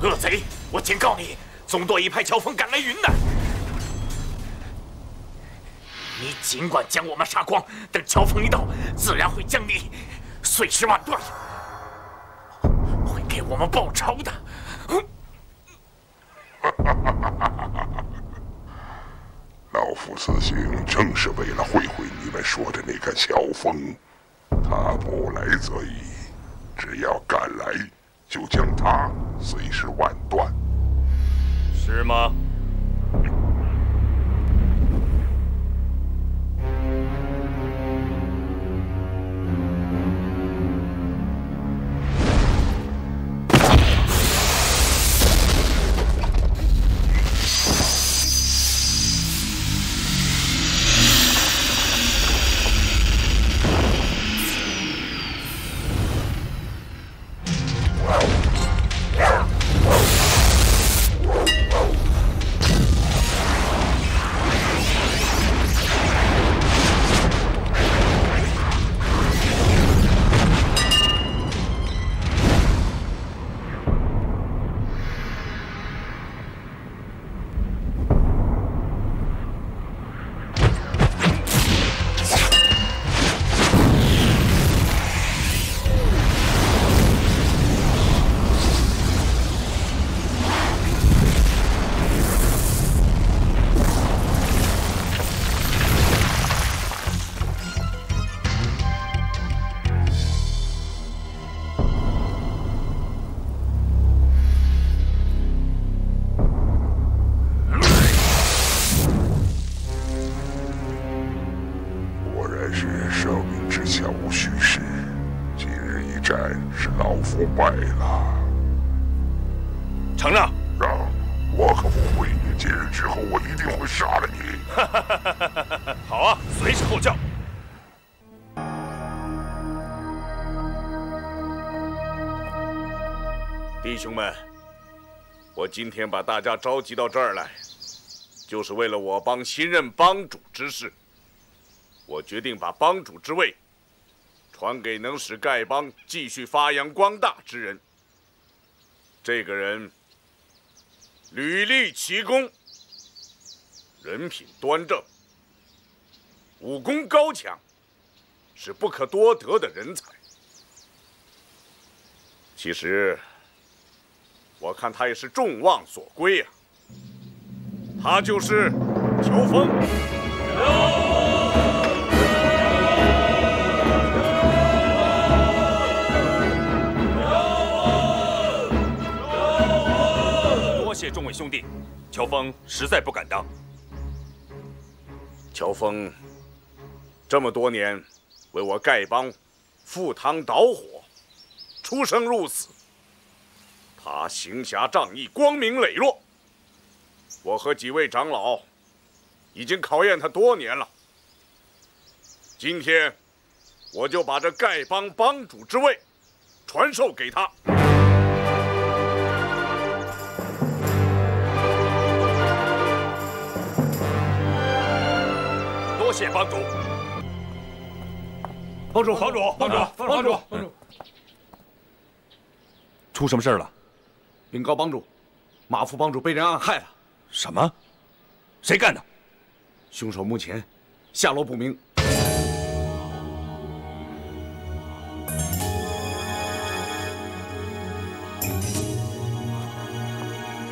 恶贼！我警告你，总舵一派乔峰赶来云南，你尽管将我们杀光，等乔峰一到，自然会将你碎尸万段，会给我们报仇的。老夫此行正是为了会会你们说的那个乔峰，他不来则已，只要赶来，就将他碎尸万段。是吗？败了。承让。让，我可不会。今日之后，我一定会杀了你。好啊，随时候叫。弟兄们，我今天把大家召集到这儿来，就是为了我帮新任帮主之事。我决定把帮主之位传给能使丐帮继续发扬光大之人。这个人履历奇功，人品端正，武功高强，是不可多得的人才。其实，我看他也是众望所归呀。他就是乔峰。多谢众位兄弟，乔峰实在不敢当。乔峰这么多年为我丐帮赴汤蹈火，出生入死，他行侠仗义，光明磊落。我和几位长老已经考验他多年了。今天我就把这丐帮帮主之位传授给他。多谢帮主。帮主，帮主，帮主，帮主，帮主，出什么事了？禀告帮主，马副帮主被人暗害了。什么？谁干的？凶手目前下落不明。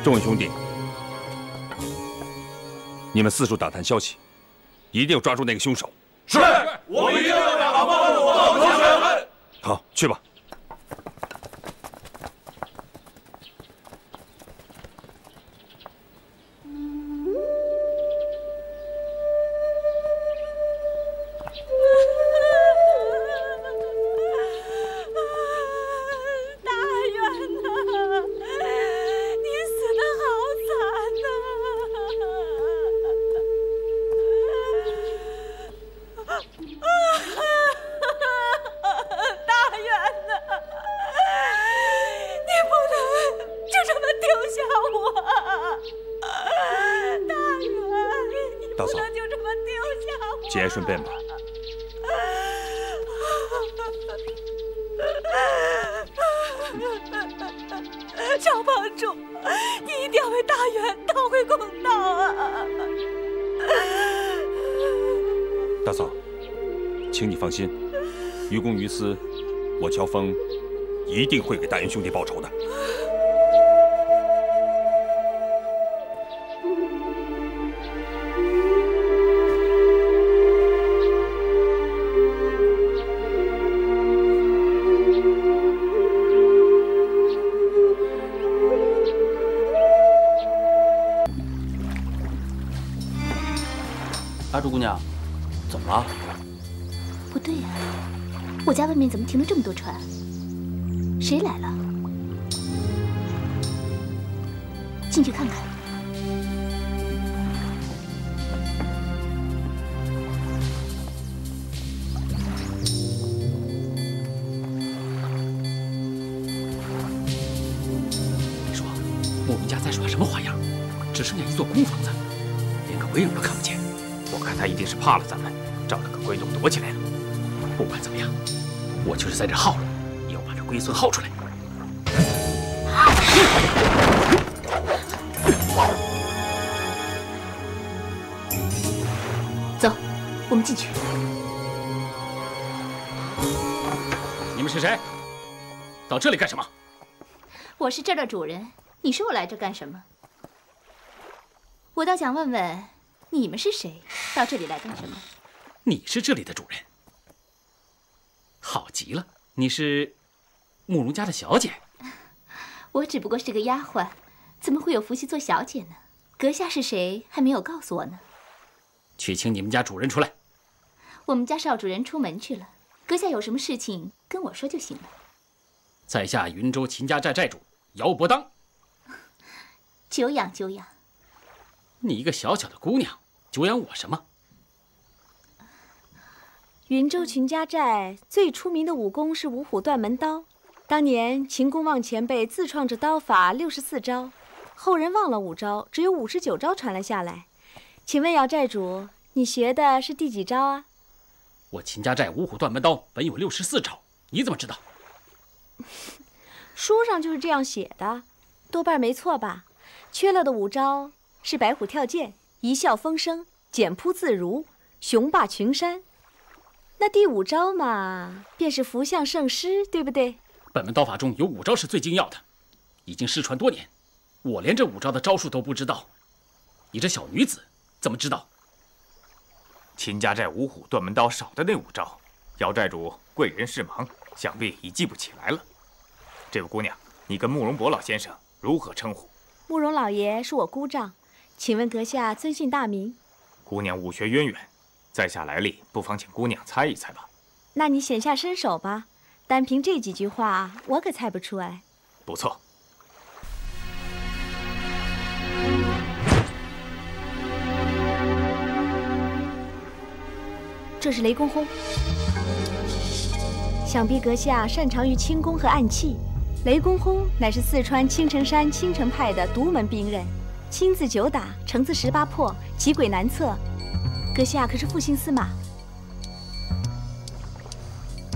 众位兄弟，你们四处打探消息，一定要抓住那个凶手。是，我们一定要让帮主报仇雪恨。好，去吧。大嫂，先顺便吧。乔帮主，你一定要为大元讨回公道啊！大嫂，请你放心，于公于私，我乔峰一定会给大元兄弟报仇的。阿朱姑娘，怎么了？不对呀，我家外面怎么停了这么多船？谁来了？进去看看。你说，慕容家在耍什么花样？只剩下一座空房子，连个鬼影都看不见。我看他一定是怕了咱们，找了个龟洞躲起来了。不管怎么样，我就是在这耗了，也要把这龟孙耗出来。走，我们进去。你们是谁？到这里干什么？我是这儿的主人，你说我来这干什么？我倒想问问，你们是谁？到这里来干什么？你是这里的主人。好极了，你是慕容家的小姐。我只不过是个丫鬟，怎么会有福气做小姐呢？阁下是谁，还没有告诉我呢。去请你们家主人出来。我们家少主人出门去了，阁下有什么事情跟我说就行了。在下云州秦家寨寨主姚伯当。久仰久仰。你一个小小的姑娘，久仰我什么？云州秦家寨最出名的武功是五虎断门刀。当年秦公望前辈自创着刀法64招，后人忘了5招，只有59招传了下来。请问姚寨主，你学的是第几招啊？我秦家寨五虎断门刀本有64招，你怎么知道？书上就是这样写的，多半没错吧？缺了的5招是白虎跳剑、一笑风生、简扑自如、雄霸群山。那第5招嘛，便是福相圣师，对不对？本门刀法中有5招是最精要的，已经失传多年，我连这5招的招数都不知道，你这小女子怎么知道？秦家寨五虎断门刀少的那5招，姚寨主贵人事忙，想必已记不起来了。这位姑娘，你跟慕容博老先生如何称呼？慕容老爷是我姑丈，请问阁下尊姓大名？姑娘武学渊源，在下来历，不妨请姑娘猜一猜吧。那你显下身手吧，单凭这几句话，我可猜不出来。不错。这是雷公轰，想必阁下擅长于轻功和暗器。雷公轰乃是四川青城山青城派的独门兵刃，青字9打，橙字18破，奇诡难测。阁下可是复姓司马？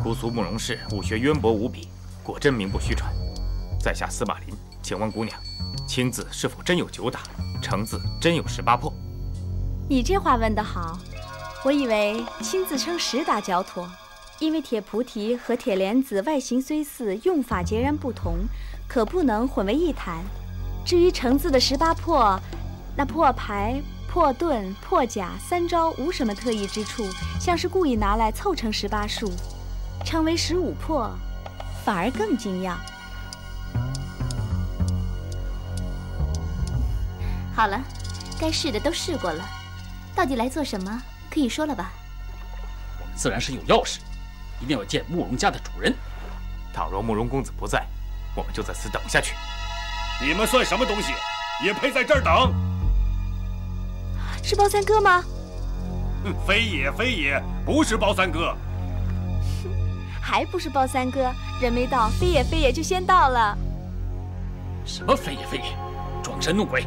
姑苏慕容氏武学渊博无比，果真名不虚传。在下司马林，请问姑娘，青字是否真有9打，橙字真有18破？你这话问得好，我以为青字称10打较妥。因为铁菩提和铁莲子外形虽似，用法截然不同，可不能混为一谈。至于橙字的18破，那破牌、破盾、破甲3招无什么特异之处，像是故意拿来凑成18数，称为15破，反而更精要。好了，该试的都试过了，到底来做什么？可以说了吧？我们自然是有要事。一定要见慕容家的主人。倘若慕容公子不在，我们就在此等下去。你们算什么东西，也配在这儿等？是包三哥吗？非也，非也，不是包三哥。还不是包三哥，人没到，非也非也就先到了。什么非也非也，装神弄鬼！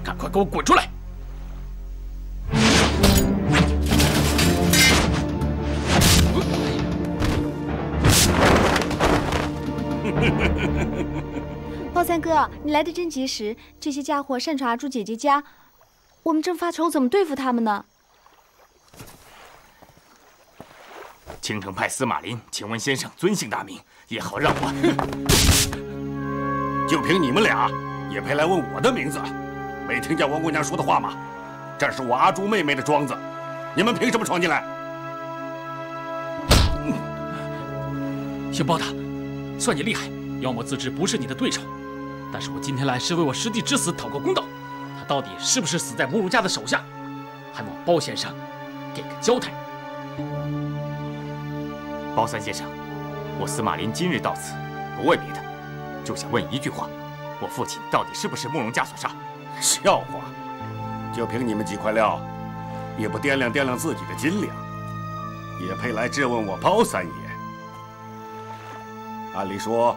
赶快给我滚出来！哥，你来的真及时，这些家伙擅闯阿朱姐姐家，我们正发愁怎么对付他们呢。青城派司马林，请问先生尊姓大名，也好让我……就凭你们俩，也配来问我的名字？没听见王姑娘说的话吗？这是我阿朱妹妹的庄子，你们凭什么闯进来？姓包的，算你厉害，妖魔自知不是你的对手。但是我今天来是为我师弟之死讨个公道，他到底是不是死在慕容家的手下，还望包先生给个交代。包三先生，我司马林今日到此，不为别的，就想问一句话：我父亲到底是不是慕容家所杀？笑话！就凭你们几块料，也不掂量掂量自己的斤两，也配来质问我包三爷？按理说，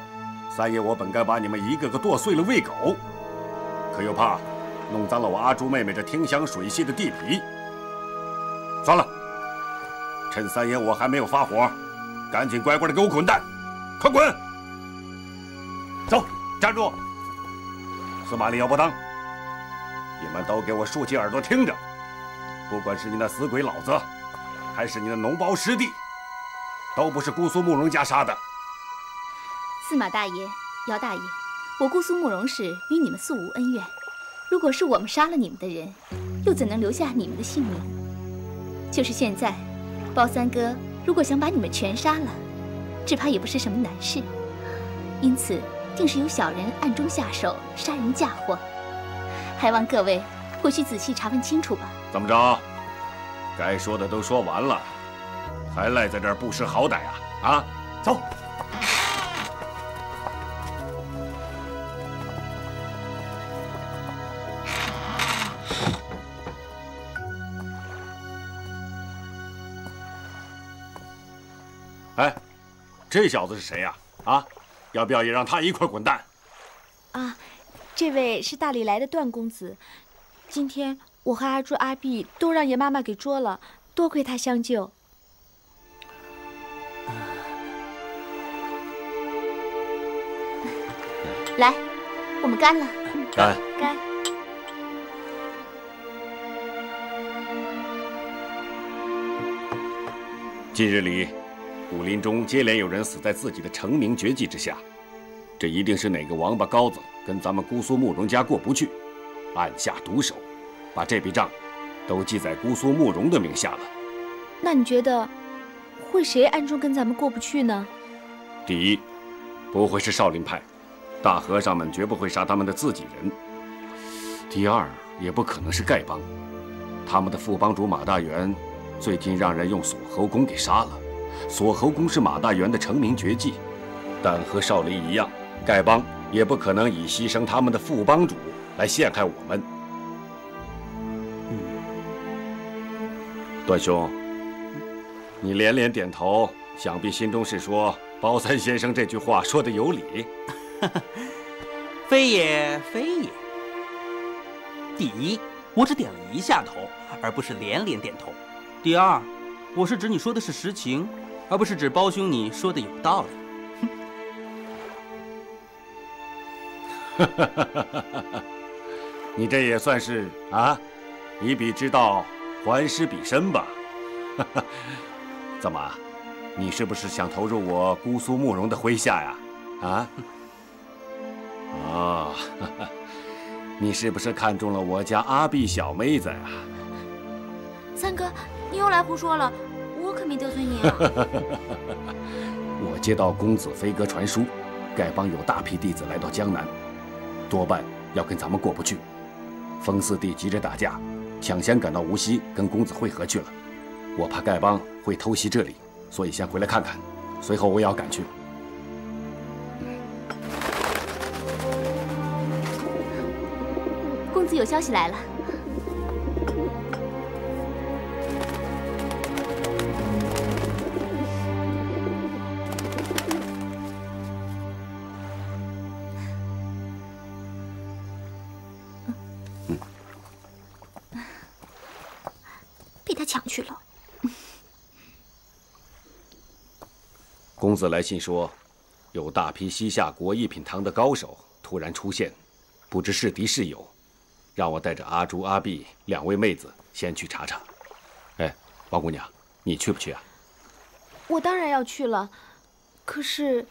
三爷我本该把你们一个个剁碎了喂狗，可又怕弄脏了我阿朱妹妹这听香水系的地皮。算了，趁三爷我还没有发火，赶紧乖乖的给我滚蛋，快滚！走，站住！司马林姚伯当，你们都给我竖起耳朵听着，不管是你那死鬼老子，还是你的脓包师弟，都不是姑苏慕容家杀的。司马大爷、姚大爷，我姑苏慕容氏与你们素无恩怨，如果是我们杀了你们的人，又怎能留下你们的性命？就是现在，包三哥如果想把你们全杀了，只怕也不是什么难事。因此，定是有小人暗中下手杀人嫁祸，还望各位回去仔细查问清楚吧。怎么着？该说的都说完了，还赖在这儿不识好歹啊？啊，走！哎，这小子是谁呀？啊，要不要也让他一块滚蛋？啊，这位是大理来的段公子。今天我和阿朱、阿碧都让爷妈妈给捉了，多亏他相救。来，我们干了。干！干！近日里，武林中接连有人死在自己的成名绝技之下，这一定是哪个王八羔子跟咱们姑苏慕容家过不去，暗下毒手，把这笔账都记在姑苏慕容的名下了。那你觉得会谁暗中跟咱们过不去呢？第一，不会是少林派，大和尚们绝不会杀他们的自己人。第二，也不可能是丐帮，他们的副帮主马大元最近让人用锁喉功给杀了。锁喉功是马大元的成名绝技，但和少林一样，丐帮也不可能以牺牲他们的副帮主来陷害我们。段兄，你连连点头，想必心中是说包三先生这句话说的有理。非也，非也。第一，我只点了一下头，而不是连连点头。第二，我是指你说的是实情，而不是指包兄你说的有道理。你这也算是啊，以彼之道还施彼身吧。怎么，你是不是想投入我姑苏慕容的麾下呀？啊？哦，你是不是看中了我家阿碧小妹子呀？三哥，你又来胡说了，我可没得罪你啊。我接到公子飞鸽传书，丐帮有大批弟子来到江南，多半要跟咱们过不去。风四弟急着打架，抢先赶到无锡跟公子会合去了。我怕丐帮会偷袭这里，所以先回来看看，随后我也要赶去。公子有消息来了。被他抢去了。公子来信说，有大批西夏国一品堂的高手突然出现，不知是敌是友，让我带着阿朱、阿碧2位妹子先去查查。哎，王姑娘，你去不去啊？我当然要去了，可是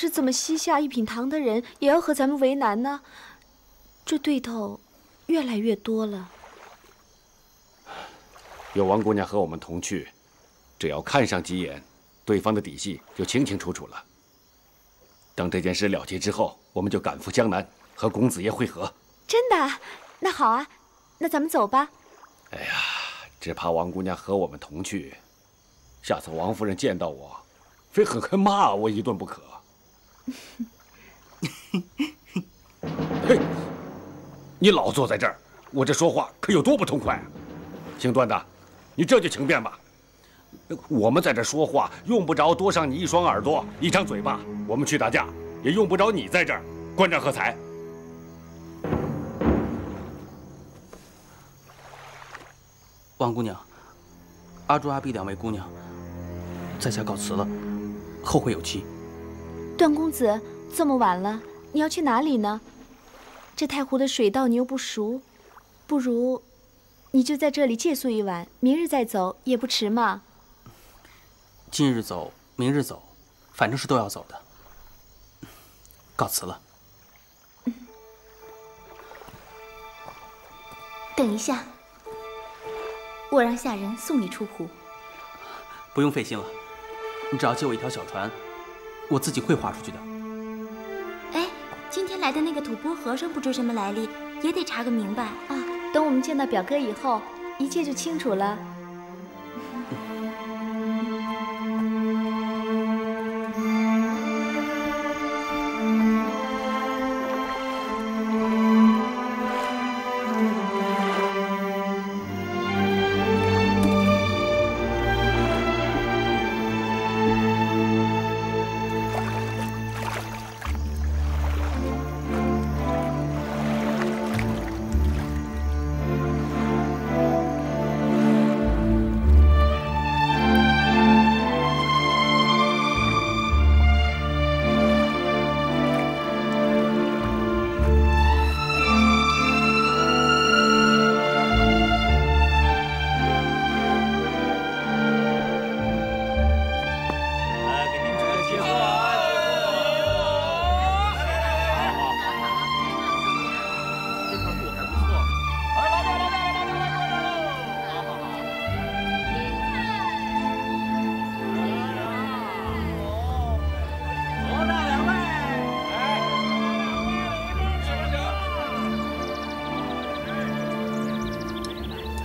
怎么西夏一品堂的人也要和咱们为难呢？这对头越来越多了。有王姑娘和我们同去，只要看上几眼，对方的底细就清清楚楚了。等这件事了结之后，我们就赶赴江南，和公子爷会合。真的？那好啊，那咱们走吧。哎呀，只怕王姑娘和我们同去，下次王夫人见到我，非狠狠骂我一顿不可。嘿，你老坐在这儿，我这说话可有多不痛快啊！姓段的，你这就请便吧。我们在这说话，用不着多上你一双耳朵、一张嘴巴。我们去打架，也用不着你在这儿观战喝彩。王姑娘，阿朱、阿碧2位姑娘，在下告辞了，后会有期。段公子，这么晚了，你要去哪里呢？这太湖的水道你又不熟，不如你就在这里借宿一晚，明日再走也不迟嘛。今日走，明日走，反正是都要走的。告辞了。等一下，我让下人送你出湖。不用费心了，你只要借我一条小船，我自己会划出去的。哎，今天来的那个吐蕃和尚不知什么来历，也得查个明白啊。等我们见到表哥以后，一切就清楚了。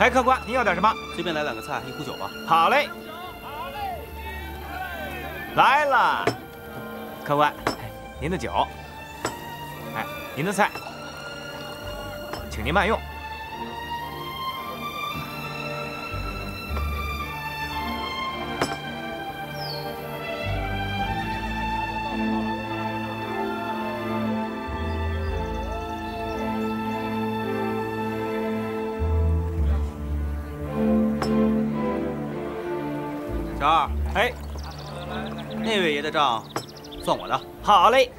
哎，客官，您要点什么？随便来2个菜，1壶酒吧。好嘞，来了。客官，您的酒，哎，您的菜，请您慢用。小二，哎，那位爷的账算我的。好嘞。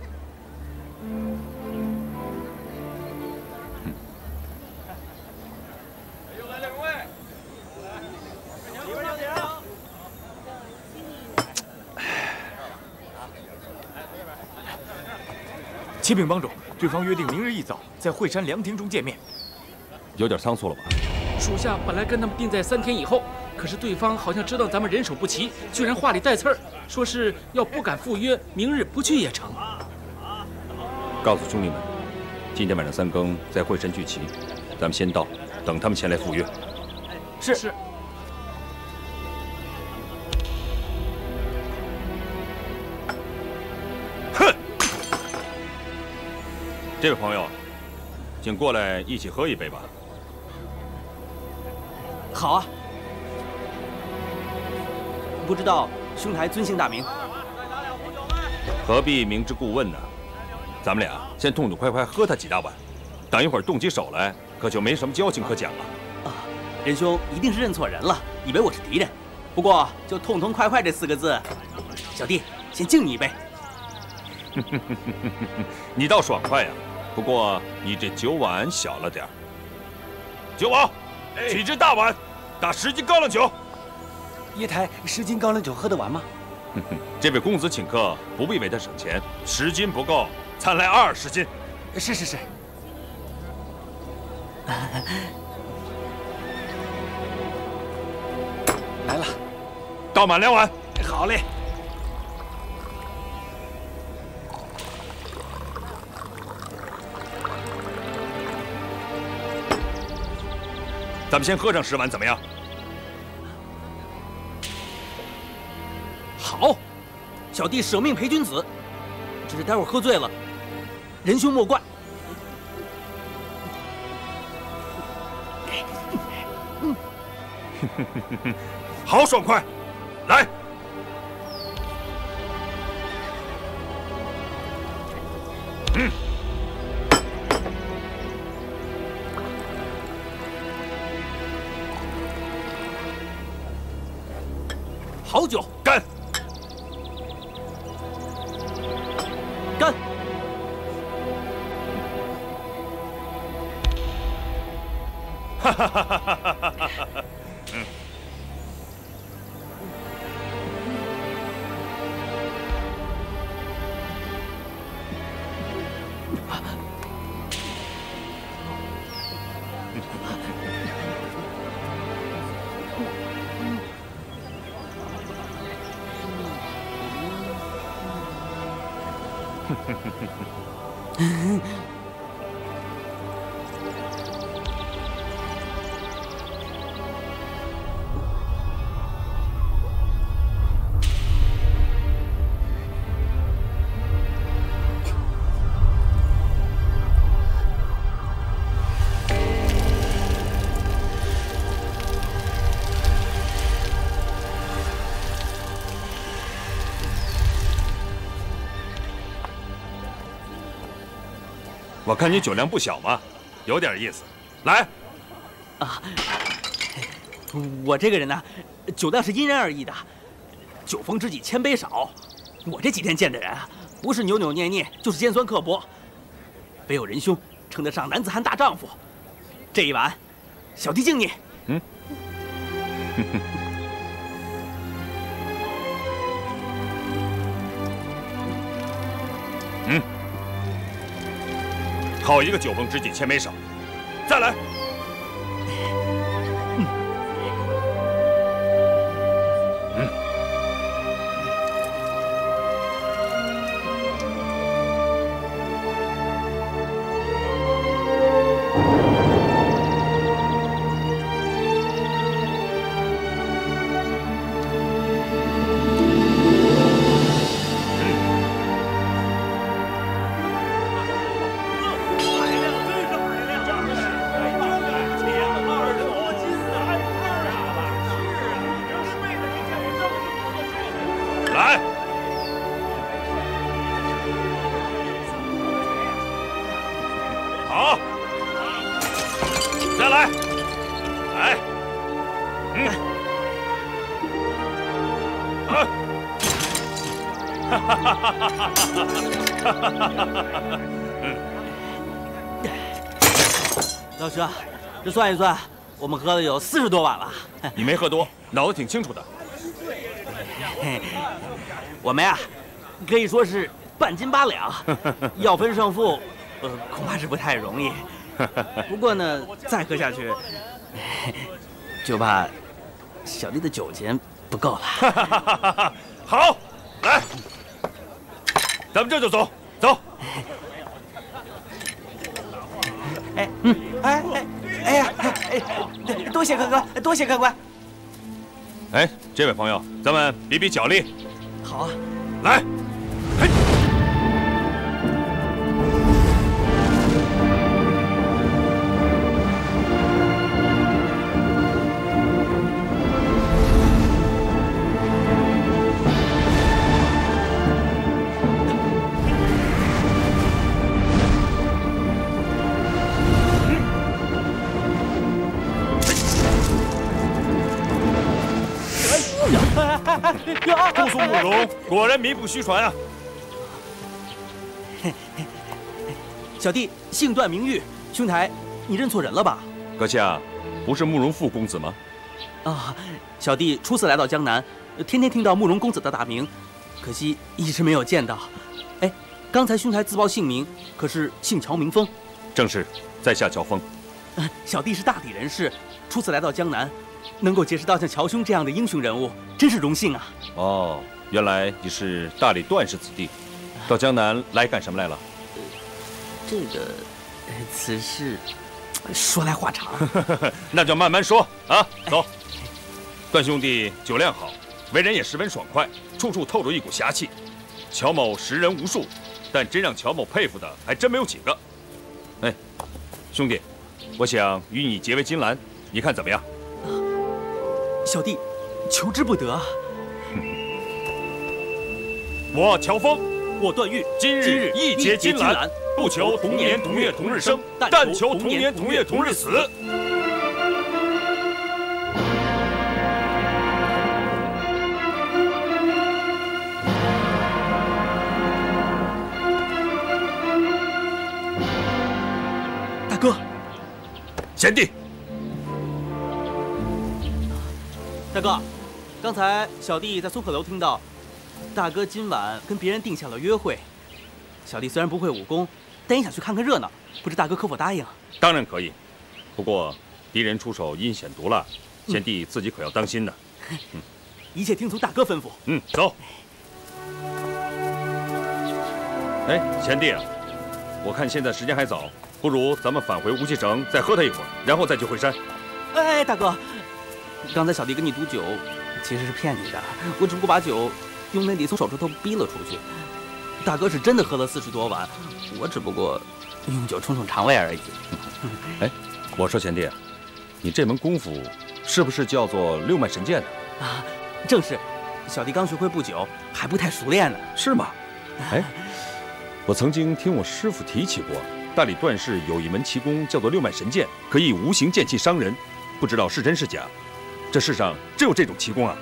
启禀帮主，对方约定明日一早在惠山凉亭中见面，有点仓促了吧？属下本来跟他们定在3天以后，可是对方好像知道咱们人手不齐，居然话里带刺儿，说是要不敢赴约，明日不去也成。告诉兄弟们，今天晚上3更在惠山聚齐，咱们先到，等他们前来赴约。是。哼！这位朋友，请过来一起喝一杯吧。好啊。不知道兄台尊姓大名？何必明知故问呢？咱们俩先痛痛快快喝他几大碗，等一会儿动起手来，可就没什么交情可讲了。啊，仁兄一定是认错人了，以为我是敌人。不过就痛痛快快这4个字，小弟先敬你一杯。你倒爽快呀！不过你这酒碗小了点儿。酒保，取只大碗，打10斤高粱酒。爷台10斤高粱酒喝得完吗？这位公子请客，不必为他省钱，10斤不够，参来20斤。是。来了，倒满2碗。好嘞。咱们先喝上10碗，怎么样？好，小弟舍命陪君子。只是待会儿喝醉了，仁兄莫怪。好爽快，来！好酒，干！干！哈哈哈哈哈哈！我看你酒量不小嘛，有点意思。来，啊，我这个人呢，酒量是因人而异的，酒逢知己千杯少。我这几天见的人啊，不是扭扭捏捏，就是尖酸刻薄，唯有仁兄称得上男子汉大丈夫。这一碗，小弟敬你。好一个酒逢知己千杯少，再来。老师，这算一算，我们喝了有40多碗了。你没喝多，脑子挺清楚的。我们呀，可以说是半斤8两，要分胜负，恐怕是不太容易。不过呢，再喝下去，就怕小弟的酒钱不够了。好，来，咱们这就走，走。哎呀，多谢客官，多谢客官。哎，这位朋友，咱们比比脚力。好啊，来。姑苏慕容果然名不虚传啊！小弟姓段名玉，兄台，你认错人了吧？阁下，不是慕容复公子吗？啊，小弟初次来到江南，天天听到慕容公子的大名，可惜一直没有见到。哎，刚才兄台自报姓名，可是姓乔名风？正是，在下乔峰。小弟是大抵人士，初次来到江南，能够结识到像乔兄这样的英雄人物，真是荣幸啊！哦，原来你是大理段氏子弟，到江南来干什么来了？这个，此事说来话长，那就慢慢说啊。走，段兄弟酒量好，为人也十分爽快，处处透着一股侠气。乔某识人无数，但真让乔某佩服的还真没有几个。哎，兄弟，我想与你结为金兰，你看怎么样？小弟求之不得。我乔峰，我段誉，今日一结金兰，不求同年同月同日生，但求同年同月同日死。大哥，贤弟，大哥，刚才小弟在松鹤楼听到，大哥今晚跟别人定下了约会。小弟虽然不会武功，但也想去看看热闹，不知大哥可否答应？当然可以，不过敌人出手阴险毒辣，贤弟自己可要当心呢。一切听从大哥吩咐。走。哎，贤弟啊，我看现在时间还早，不如咱们返回无锡城再喝他一会儿，然后再去会山。哎，大哥，刚才小弟跟你赌酒，其实是骗你的，我只不过把酒用内力从手指头逼了出去。大哥是真的喝了40多碗，我只不过用酒冲冲肠胃而已。哎，我说贤弟，你这门功夫是不是叫做六脉神剑呢？啊，正是，小弟刚学会不久，还不太熟练呢。是吗？哎，我曾经听我师父提起过，大理段氏有一门奇功叫做六脉神剑，可以无形剑气伤人，不知道是真是假。这世上真有这种奇功啊？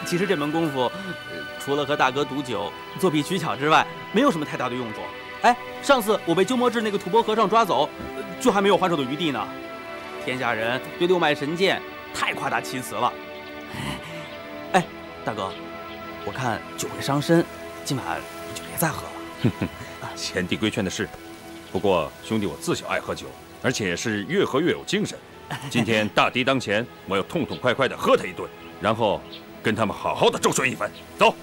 其实这门功夫，除了和大哥赌酒、作弊取巧之外，没有什么太大的用处。哎，上次我被鸠摩智那个吐蕃和尚抓走，就还没有还手的余地呢。天下人对六脉神剑太夸大其词了。哎，大哥，我看酒会伤身，今晚你就别再喝了。贤弟规劝的是，不过兄弟我自小爱喝酒，而且是越喝越有精神。今天大敌当前，我要痛痛快快地喝他一顿，然后跟他们好好的周旋一番。走。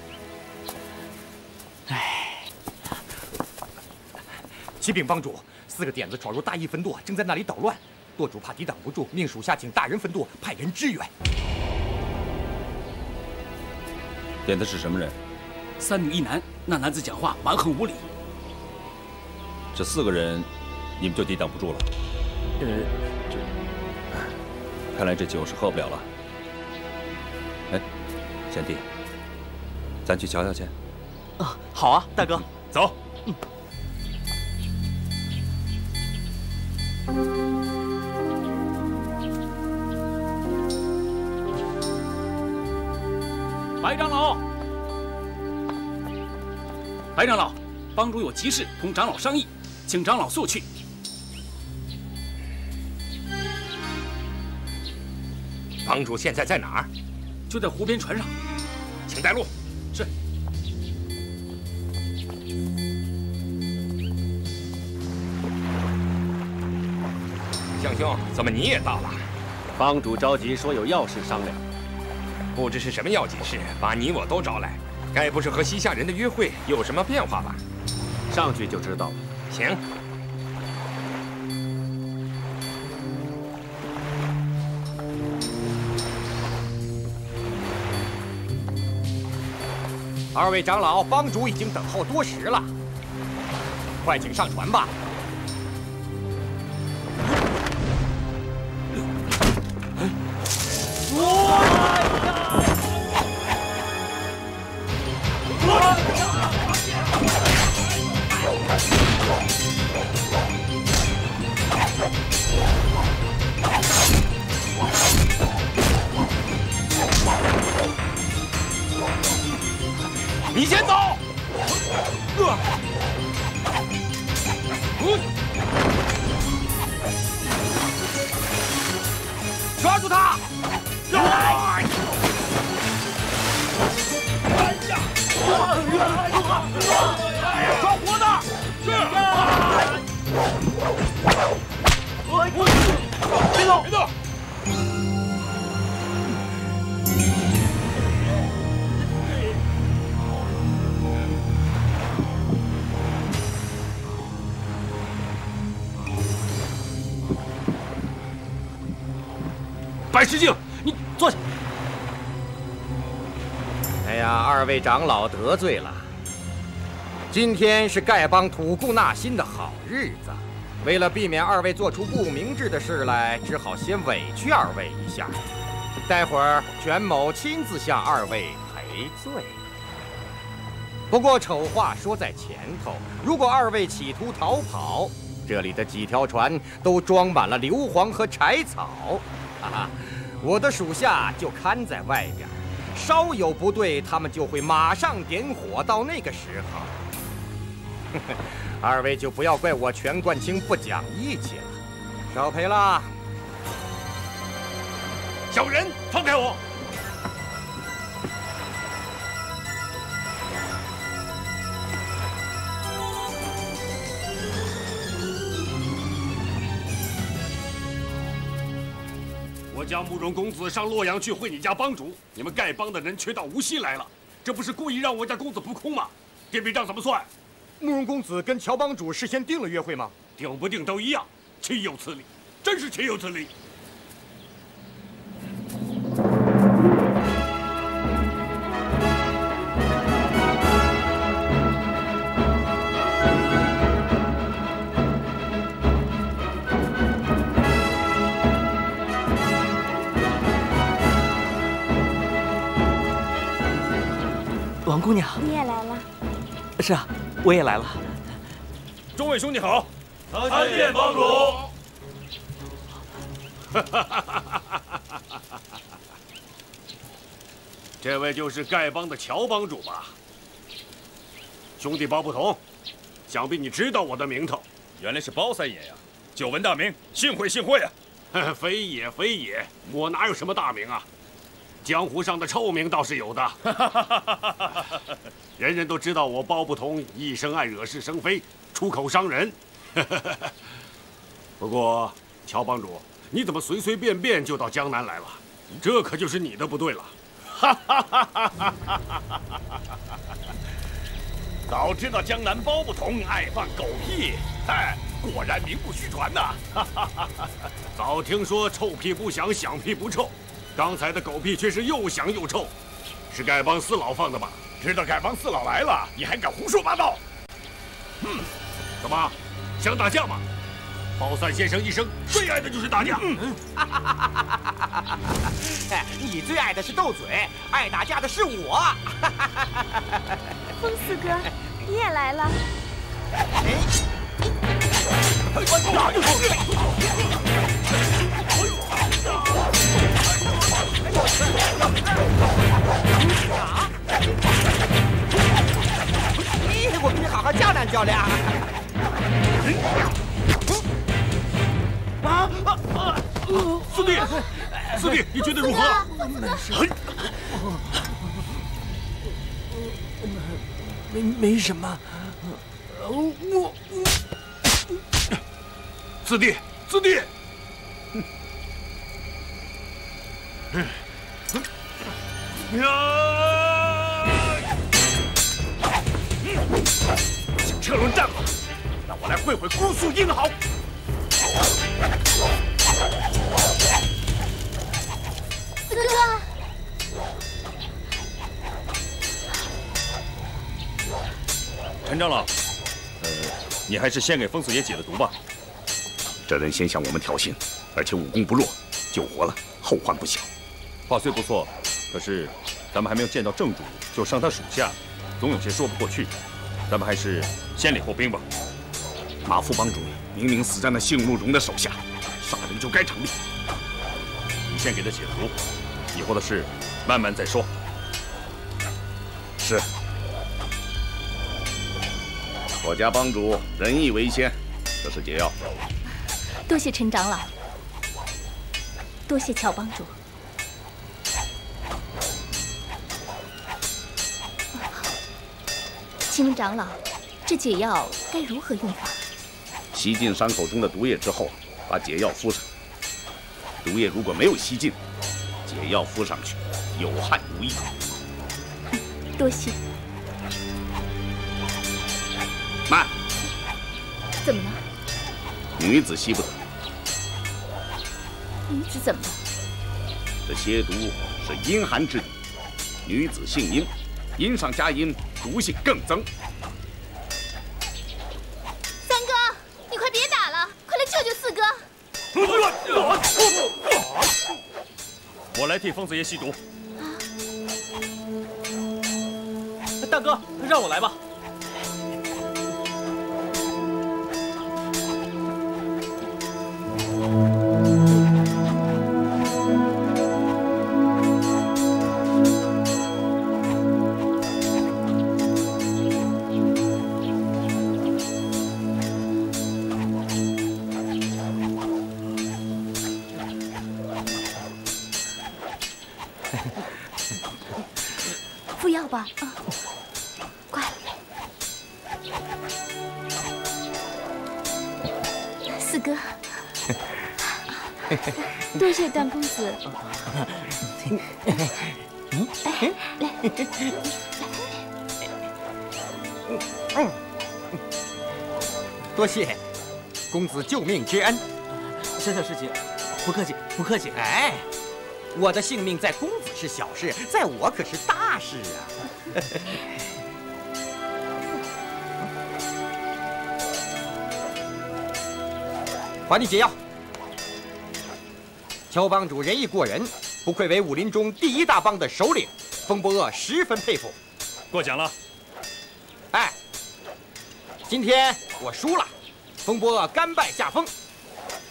启禀帮主，4个点子闯入大义分舵，正在那里捣乱。舵主怕抵挡不住，命属下请大人分舵，派人支援。点的是什么人？3女1男，那男子讲话蛮横无理。这4个人，你们就抵挡不住了？看来这酒是喝不了了。哎，贤弟，咱去瞧瞧去。啊，好啊，大哥，走。白长老，白长老，帮主有急事同长老商议，请长老速去。帮主现在在哪儿？就在湖边船上，请带路。是。向兄，怎么你也到了？帮主着急说有要事商量。不知是什么要紧事，把你我都招来，该不是和西夏人的约会有什么变化吧？上去就知道了。行。2位长老，帮主已经等候多时了，快请上船吧。你先走。抓住他！抓活的！是。别动！别动！白石镜，你坐下。哎呀，二位长老得罪了。今天是丐帮吐故纳新的好日子，为了避免二位做出不明智的事来，只好先委屈二位一下。待会儿卷某亲自向二位赔罪。不过丑话说在前头，如果二位企图逃跑，这里的几条船都装满了硫磺和柴草。我的属下就看在外边，稍有不对，他们就会马上点火。到那个时候，二位就不要怪我全冠清不讲义气了。少赔了。小人，放开我！我家慕容公子上洛阳去会你家帮主，你们丐帮的人却到无锡来了，这不是故意让我家公子扑空吗？这笔账怎么算？慕容公子跟乔帮主事先定了约会吗？定不定都一样，岂有此理！真是岂有此理！王姑娘，你也来了？是啊，我也来了。众位兄弟好，参见帮主。这位就是丐帮的乔帮主吧？兄弟包不同，想必你知道我的名头。原来是包三爷呀！久闻大名，幸会幸会啊！非也非也，我哪有什么大名啊？江湖上的臭名倒是有的，人人都知道我包不同一生爱惹是生非，出口伤人。不过乔帮主，你怎么随随便便就到江南来了？这可就是你的不对了。早知道江南包不同爱放狗屁，果然名不虚传呐！早听说臭屁不响，响屁不臭。刚才的狗屁却是又响又臭，是丐帮四老放的吧？知道丐帮四老来了，你还敢胡说八道？怎么想打架吗？包三先生一生最爱的就是打架。你最爱的是斗嘴，爱打架的是我。风四哥，你也来了。我跟你好好较量较量。四弟，四弟，你觉得如何？没什么。四弟，四弟。想车轮战吗？那我来会会姑苏英豪。四哥，陈长老，你还是先给风四爷解了毒吧。这人先向我们挑衅，而且武功不弱，救活了，后患不小。话虽不错，可是咱们还没有见到正主就伤他属下，总有些说不过去。咱们还是先礼后兵吧。马副帮主明明死在那姓陆荣的手下，杀人就该偿命。你先给他解毒，以后的事慢慢再说。是。我家帮主仁义为先，这是解药。多谢陈长老。多谢乔帮主。请问长老，这解药该如何用法？吸进伤口中的毒液之后，把解药敷上。毒液如果没有吸尽，解药敷上去有害无益。多谢。慢！怎么了？女子吸不得。女子怎么了？这蝎毒是阴寒之毒，女子姓阴，阴上加阴，毒性更增。三哥，你快别打了，快来救救四哥！我来替疯子爷吸毒。大哥，让我来吧。服药吧，啊，快！四哥，多谢段公子。来，多谢公子救命之恩。小事情，不客气，不客气。哎，我的性命在公子是小事，在我可是大事啊！还你解药。乔帮主仁义过人，不愧为武林中第一大帮的首领，风伯鄂十分佩服。过奖了。哎，今天我输了，风伯鄂甘拜下风。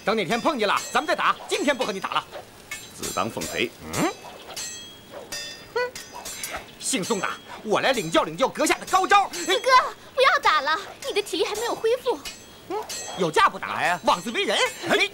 等哪天碰见了，咱们再打。今天不和你打了。自当奉陪。姓宋的，我来领教领教阁下的高招。四哥，不要打了，你的体力还没有恢复。有架不打呀，妄自为人。哎。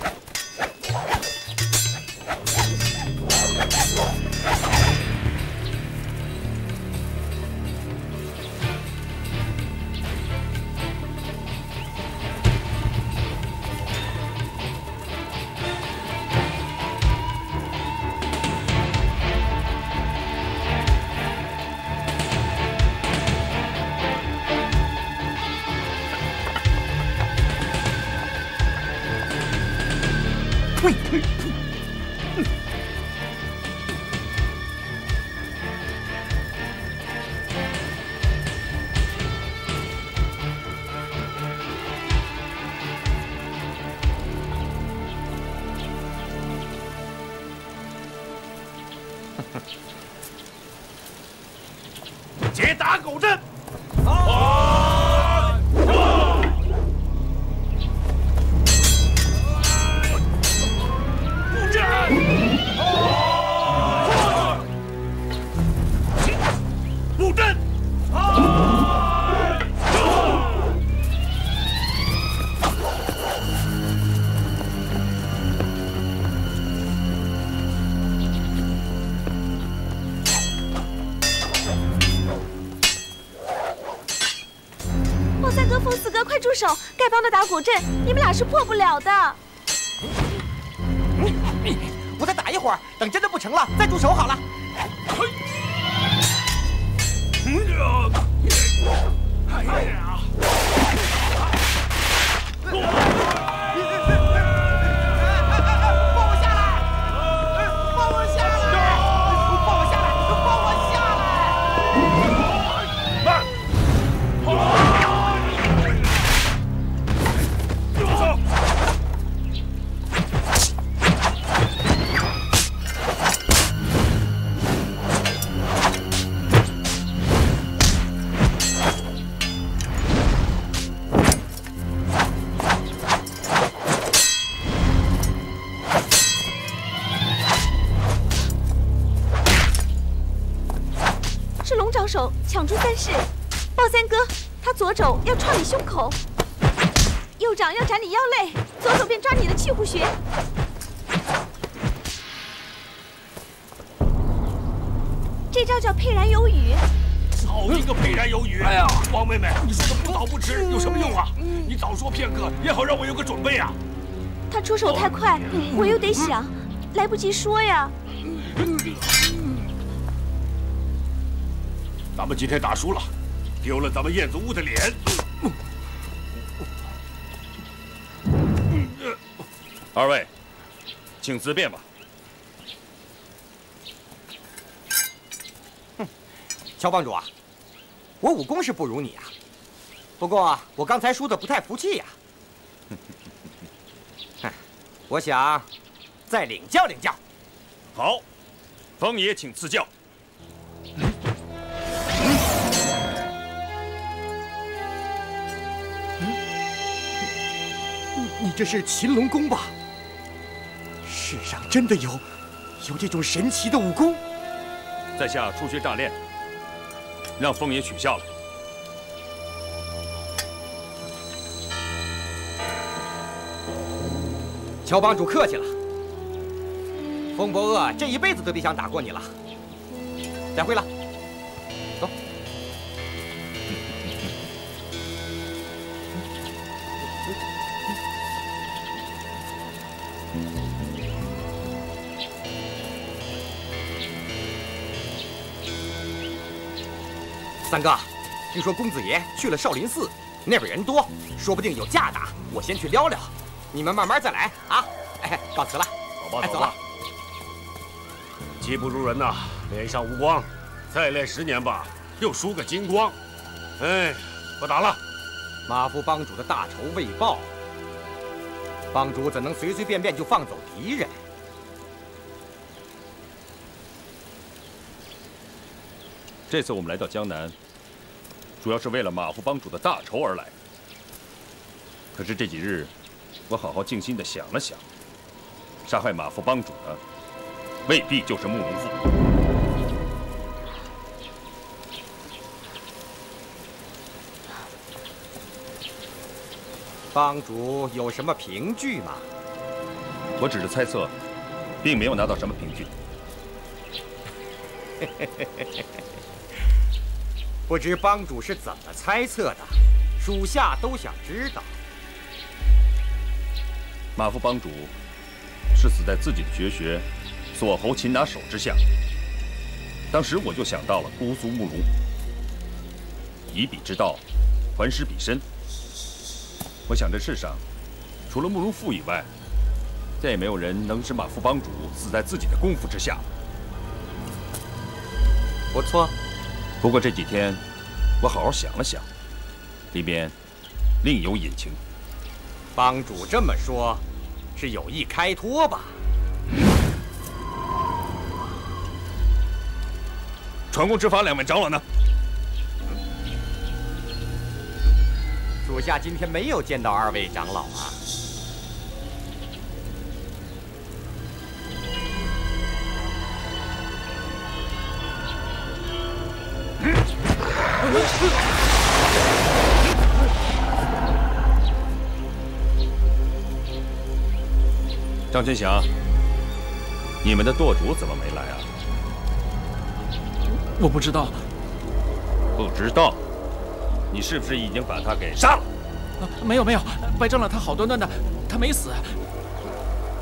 解打狗阵！布阵！三哥、风四哥，快住手！丐帮的打狗阵，你们俩是破不了的。我再打一会儿，等真的不成了，再住手好了。手抢出三式，鲍三哥，他左肘要创你胸口，右掌要斩你腰肋，左手便抓你的气户穴。叫沛然有雨。好一个沛然有雨！哎呀，王妹妹，你说的不早不迟有什么用啊？你早说片刻，也好让我有个准备啊。他出手太快，我又得想，来不及说呀。咱们今天打输了，丢了咱们燕子屋的脸。二位，请自便吧。乔帮主啊，我武功是不如你啊，不过我刚才输的不太服气呀。我想再领教领教。好，风爷请赐教。你这是擒龙功吧？世上真的有这种神奇的武功？在下初学乍练，让风爷取笑了。乔帮主客气了，风伯鄂这一辈子都别想打过你了。再会了，走。三哥，听说公子爷去了少林寺，那边人多，说不定有架打。我先去撩撩，你们慢慢再来啊！哎，告辞了。走吧，走吧。技不如人呐，脸上无光，再练10年吧，又输个精光。哎，不打了。马夫帮主的大仇未报，帮主怎能随随便便就放走敌人？这次我们来到江南，主要是为了马夫帮主的大仇而来。可是这几日，我好好静心地想了想，杀害马夫帮主的未必就是慕容复。帮主有什么凭据吗？我只是猜测，并没有拿到什么凭据。不知帮主是怎么猜测的，属下都想知道。马夫帮主是死在自己的绝学锁喉擒拿手之下。当时我就想到了姑苏慕容，以彼之道，还施彼身。我想这世上，除了慕容复以外，再也没有人能使马夫帮主死在自己的功夫之下。不错。不过这几天，我好好想了想，里面另有隐情。帮主这么说，是有意开脱吧？传功执法2位长老呢？属下今天没有见到2位长老啊。张全祥，你们的舵主怎么没来啊？我不知道。不知道？你是不是已经把他给杀了？没有，白长老他好端端的，他没死。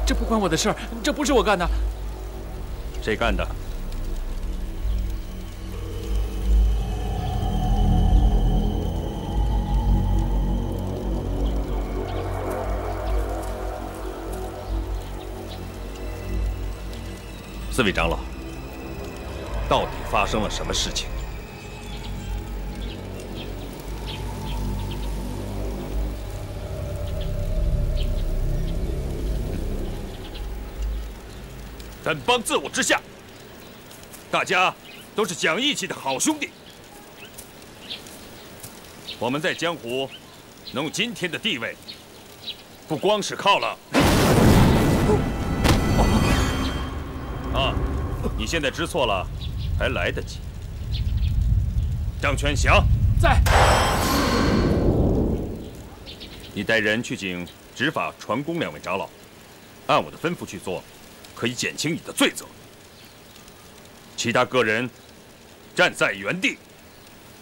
这不关我的事儿，这不是我干的。谁干的？4位长老，到底发生了什么事情？本帮自我之下，大家都是讲义气的好兄弟。我们在江湖能有今天的地位，不光是靠了……啊，你现在知错了，还来得及。张全祥在。你带人去请执法、传功2位长老，按我的吩咐去做，可以减轻你的罪责。其他个人站在原地，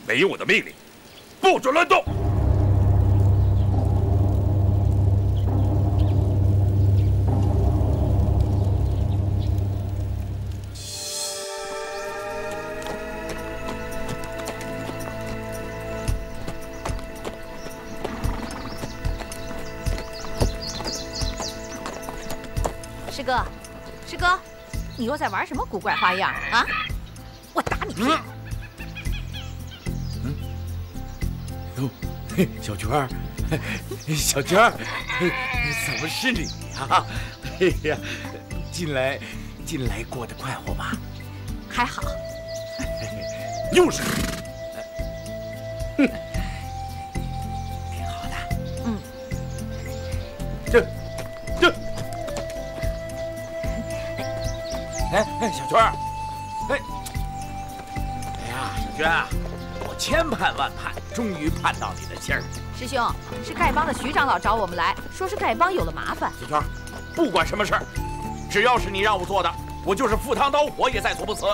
没有我的命令，不准乱动。师哥，师哥，你又在玩什么古怪花样啊？我打你屁股！哟，小娟儿，小娟儿，怎么是你呀？哎呀，近来过得快活吗？还好。又是你。挺好的。嗯。这。哎，小娟儿，哎呀，小娟啊，我千盼万盼，终于盼到你的信儿。师兄，是丐帮的徐长老找我们来，说是丐帮有了麻烦。小娟，不管什么事儿，只要是你让我做的，我就是赴汤蹈火也在所不辞。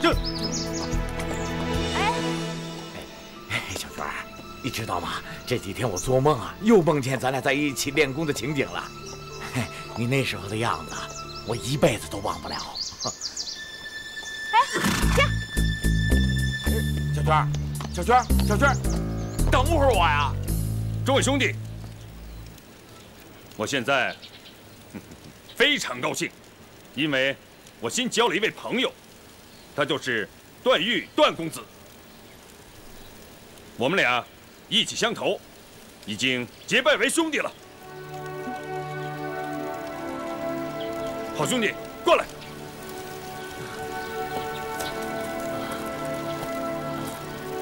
这，小娟，你知道吗？这几天我做梦啊，又梦见咱俩在一起练功的情景了。你那时候的样子，我一辈子都忘不了。哎，停！小娟，等会儿我呀！众位兄弟，我现在非常高兴，因为我新交了一位朋友，他就是段誉段公子。我们俩意气相投，已经结拜为兄弟了。好兄弟，过来！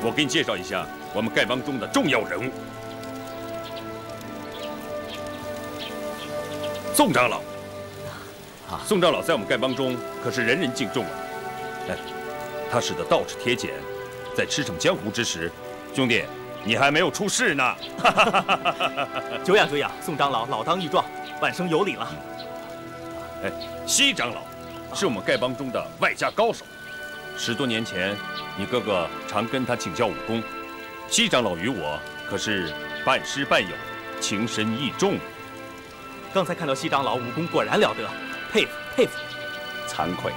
我给你介绍一下我们丐帮中的重要人物——宋长老。宋长老在我们丐帮中可是人人敬重啊！哎，他使的倒齿铁剪，在驰骋江湖之时，兄弟，你还没有出世呢。久仰久仰，宋长老老当益壮，晚生有礼了。哎，西长老是我们丐帮中的外家高手，10多年前，你哥哥常跟他请教武功。西长老与我可是半师半友，情深义重。刚才看到西长老武功果然了得，佩服佩服。惭愧，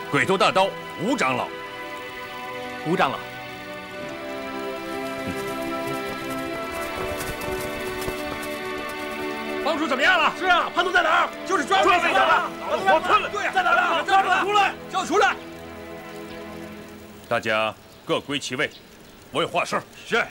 鬼头大刀吴长老，吴长老。帮主怎么样了？是啊，叛徒在哪儿？就是抓住魏长了，活吞了。对呀，在哪儿？抓住他！出来，叫他出来！大家各归其位，我有话事。是。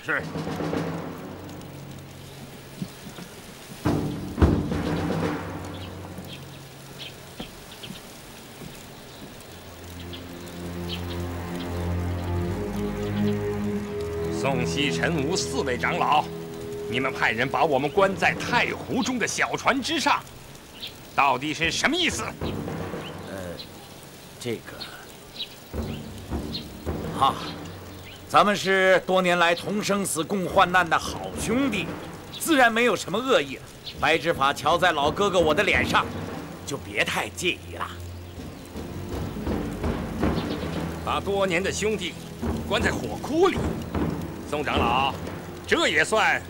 宋西陈吴4位长老。你们派人把我们关在太湖中的小船之上，到底是什么意思？这个咱们是多年来同生死共患难的好兄弟，自然没有什么恶意了。白执法瞧在老哥哥我的脸上，就别太介意了。把多年的兄弟关在火窟里，宋长老，这也算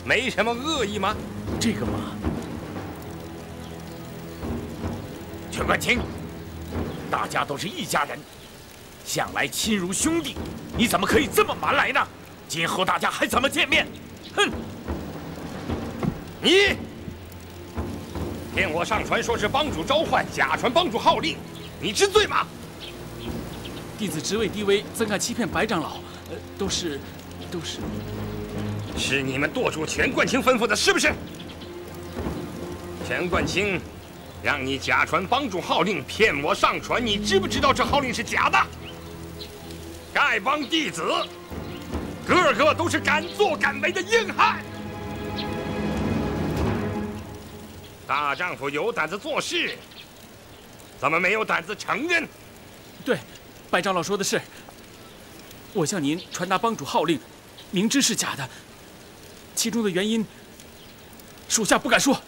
没什么恶意吗？这个嘛，全冠清，大家都是一家人，向来亲如兄弟，你怎么可以这么蛮来呢？今后大家还怎么见面？哼！你骗我上船说是帮主召唤，假传帮主号令，你知罪吗？弟子职位低微，怎敢欺骗白长老？都是。是你们舵主钱冠清吩咐的，是不是？钱冠清让你假传帮主号令骗我上船，你知不知道这号令是假的？丐帮弟子个个都是敢作敢为的硬汉，大丈夫有胆子做事，怎么没有胆子承认？对，白长老说的是。我向您传达帮主号令，明知是假的，其中的原因，属下不敢说。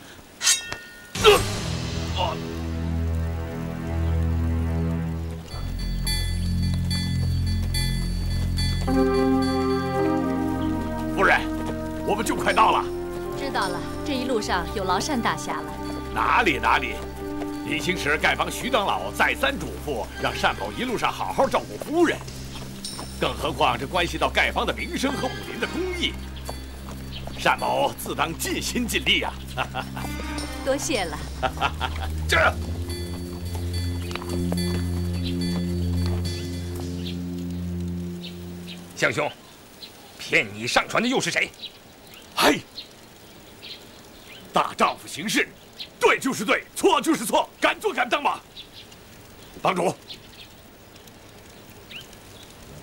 路上有劳单大侠了。哪里，李清时丐帮徐长老再三嘱咐，让单某一路上好好照顾夫人。更何况这关系到丐帮的名声和武林的公义，单某自当尽心尽力啊！多谢了。这。项兄，骗你上船的又是谁？嘿，大丈夫行事，对就是对，错就是错，敢做敢当嘛！帮主，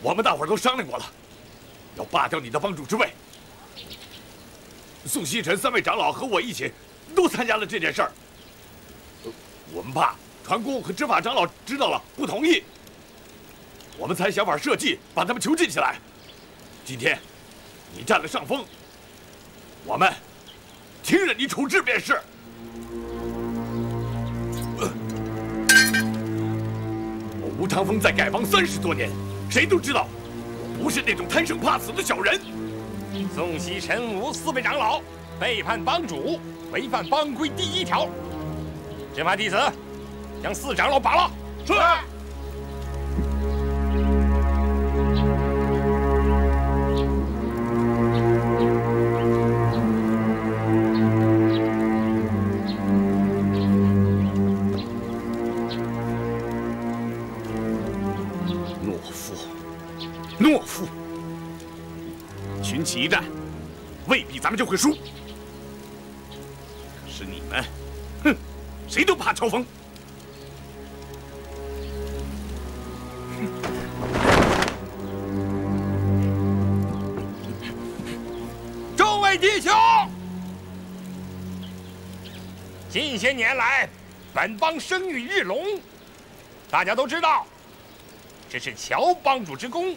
我们大伙儿都商量过了，要罢掉你的帮主之位。宋西尘3位长老和我一起，都参加了这件事儿。我们怕传公和执法长老知道了不同意，我们才想法设计把他们囚禁起来。今天你占了上风，我们听任你处置便是。我吴长风在丐帮30多年，谁都知道我不是那种贪生怕死的小人。宋西尘5、4位长老背叛帮主，违反帮规第1条。执法弟子将4长老拔了。是。懦夫！群起一战，未必咱们就会输。可是你们，哼，谁都怕乔峰。众位弟兄，近些年来，本帮声誉日隆，大家都知道，这是乔帮主之功。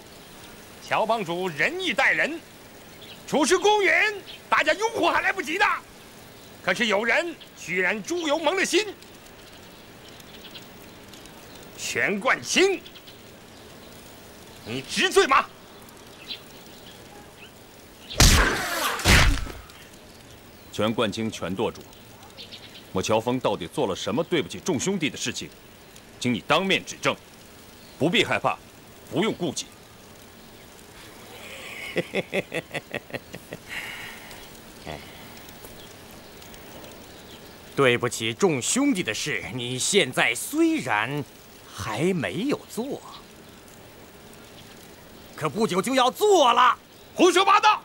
乔帮主仁义待人，处事公允，大家拥护还来不及的。可是有人居然猪油蒙了心。全冠清，你知罪吗？全冠清全舵主，我乔峰到底做了什么对不起众兄弟的事情？请你当面指证，不必害怕，不用顾忌。对不起众兄弟的事，你现在虽然还没有做，可不久就要做了。胡说八道！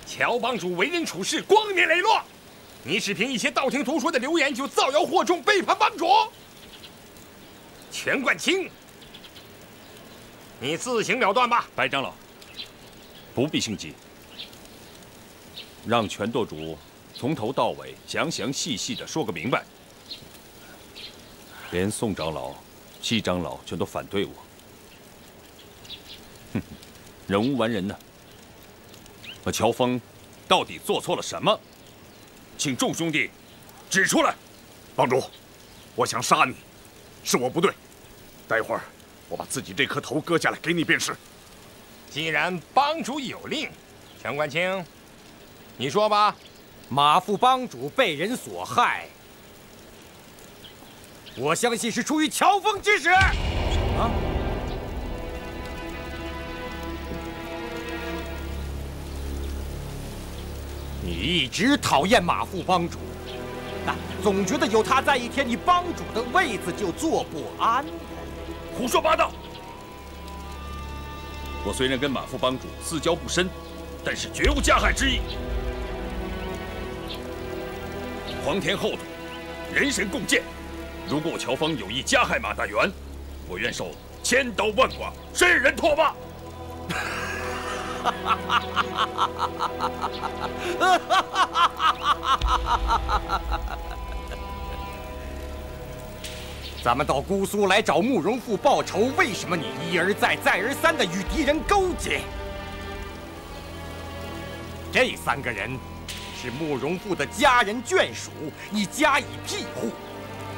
乔帮主为人处事光明磊落，你只凭一些道听途说的流言就造谣惑众，背叛帮主。全冠清，你自行了断吧。白长老，不必心急，让全舵主从头到尾详详细细的说个明白。连宋长老、西长老全都反对我，哼，人无完人呢。我乔峰到底做错了什么？请众兄弟指出来。帮主，我想杀你，是我不对。待会儿我把自己这颗头割下来给你便是。既然帮主有令，全冠清，你说吧。马副帮主被人所害，我相信是出于乔峰之使。啊！你一直讨厌马副帮主，总觉得有他在一天，你帮主的位子就坐不安。胡说八道！我虽然跟马副帮主私交不深，但是绝无加害之意。皇天厚土，人神共鉴。如果我乔峰有意加害马大元，我愿受千刀万剐，身人唾骂。咱们到姑苏来找慕容复报仇，为什么你一而再、再而三的与敌人勾结？这3个人是慕容复的家人眷属，你加以庇护；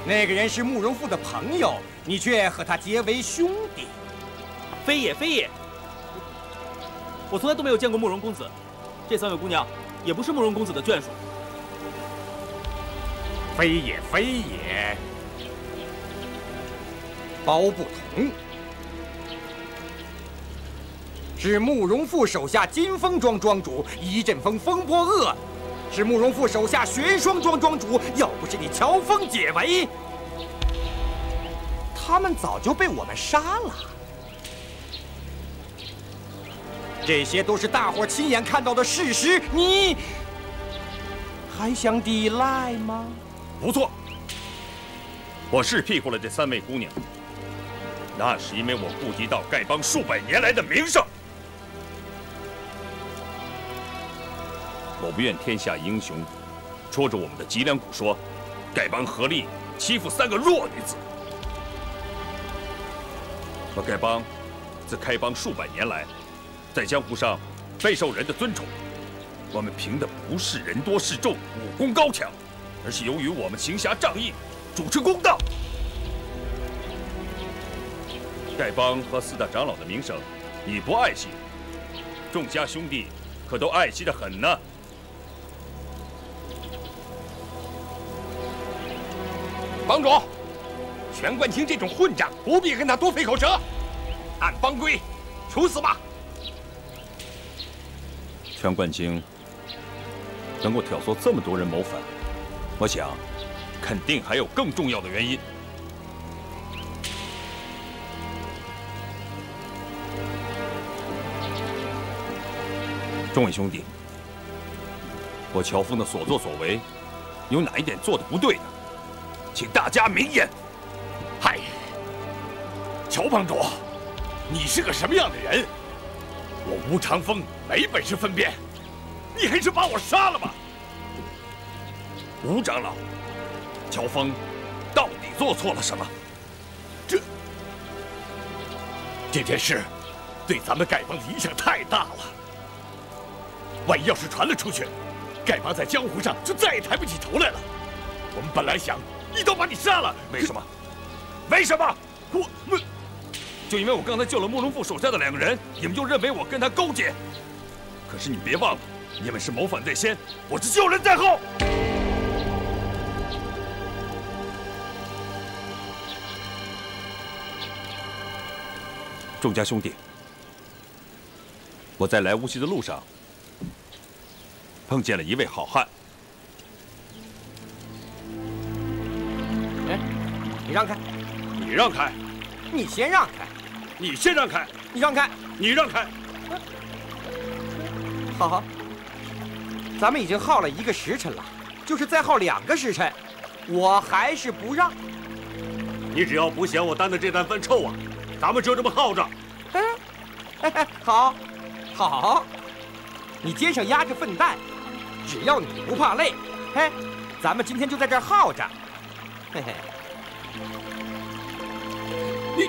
那个人是慕容复的朋友，你却和他结为兄弟。非也，非也。我从来都没有见过慕容公子，这3位姑娘也不是慕容公子的眷属。非也，非也。包不同，是慕容复手下金风庄庄主一阵风风波恶，是慕容复手下玄霜庄庄主。要不是你乔峰解围，他们早就被我们杀了。这些都是大伙亲眼看到的事实，你还想抵赖吗？不错，我是庇护了这3位姑娘，那是因为我顾及到丐帮数百年来的名声。我不愿天下英雄戳着我们的脊梁骨说，丐帮合力欺负3个弱女子。可丐帮自开帮数百年来，在江湖上备受人的尊崇。我们凭的不是人多势众、武功高强，而是由于我们行侠仗义、主持公道。丐帮和4大长老的名声，你不爱惜，众家兄弟可都爱惜得很呢。帮主，全冠清这种混账，不必跟他多费口舌，按帮规处死吧。全冠清能够挑唆这么多人谋反，我想肯定还有更重要的原因。众位兄弟，我乔峰的所作所为，有哪一点做的不对的？请大家明言。嗨，乔帮主，你是个什么样的人？我吴长风没本事分辨，你还是把我杀了吧。吴长老，乔峰到底做错了什么？这件事对咱们丐帮的影响太大了。万一要是传了出去，丐帮在江湖上就再也抬不起头来了。我们本来想一刀把你杀了，为什么？为什么？就因为我刚才救了慕容复手下的2个人，你们就认为我跟他勾结？可是你别忘了，你们是谋反在先，我是救人在后。众家兄弟，我在来无锡的路上碰见了一位好汉。哎，你让开！你让开！你先让开！你先让开！你让开！你让开！好，咱们已经耗了1个时辰了，就是再耗2个时辰，我还是不让。你只要不嫌我担的这担饭臭啊，咱们就这么耗着。好，好，你肩上压着粪担，只要你不怕累，嘿，咱们今天就在这儿耗着。嘿嘿，你，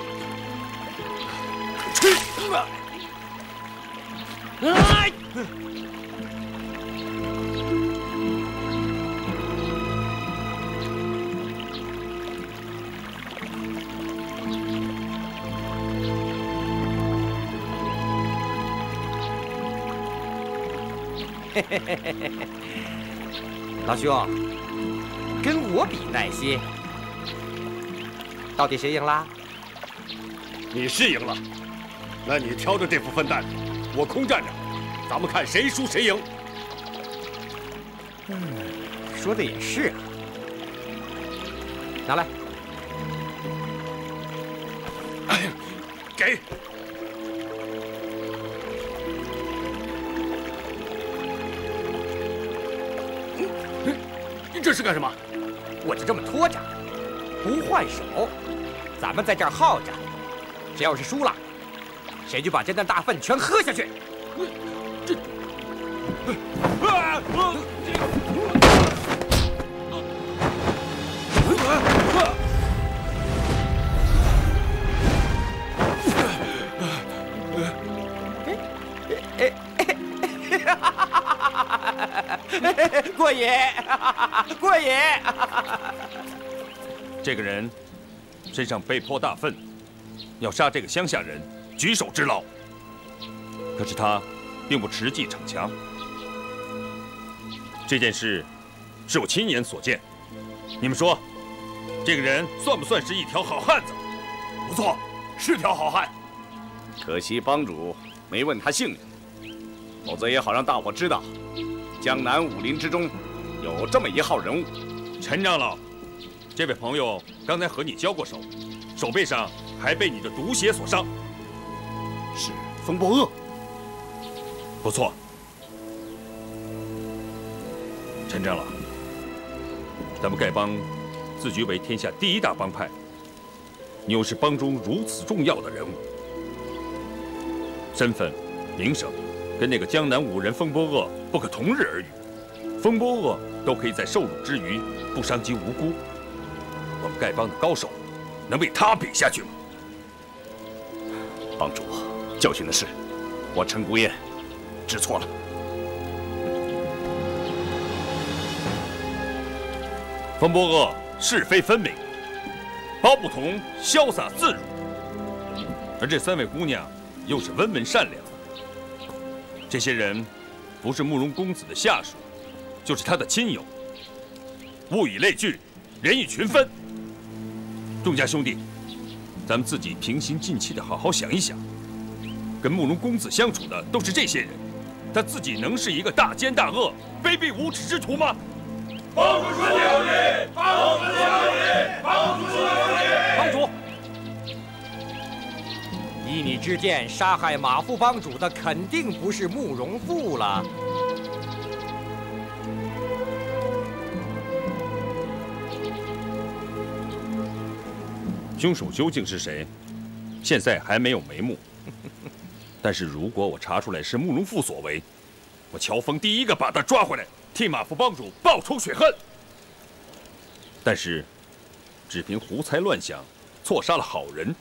哎！老兄，跟我比耐心，到底谁赢了？你是赢了，那你挑着这副粪担，我空站着，咱们看谁输谁赢。说的也是啊，拿来。给。这是干什么？我就这么拖着，不换手，咱们在这儿耗着。谁要是输了，谁就把这担大粪全喝下去。过瘾，过瘾！这个人身上被泼大粪，要杀这个乡下人，举手之劳。可是他并不持计逞强，这件事是我亲眼所见。你们说，这个人算不算是一条好汉子？不错，是条好汉。可惜帮主没问他姓名，否则也好让大伙知道，江南武林之中有这么一号人物。陈长老，这位朋友刚才和你交过手，手背上还被你的毒血所伤。是风波恶。不错，陈长老，咱们丐帮自居为天下第一大帮派，你又是帮中如此重要的人物，身份、名声，跟那个江南武人风波恶不可同日而语。风波恶都可以在受辱之余不伤及无辜，我们丐帮的高手能被他比下去吗？帮主，教训的是我陈姑爷知错了。风波恶是非分明，包不同潇洒自如，而这3位姑娘又是温文善良。这些人不是慕容公子的下属，就是他的亲友。物以类聚，人以群分。众家兄弟，咱们自己平心静气的好好想一想，跟慕容公子相处的都是这些人，他自己能是一个大奸大恶、卑鄙无耻之徒吗？帮主说的有理，帮主说的有理，帮主说的有理。帮主，依你之见，杀害马副帮主的肯定不是慕容复了。凶手究竟是谁？现在还没有眉目。但是如果我查出来是慕容复所为，我乔峰第一个把他抓回来，替马副帮主报仇雪恨。但是，只凭胡猜乱想，错杀了好人，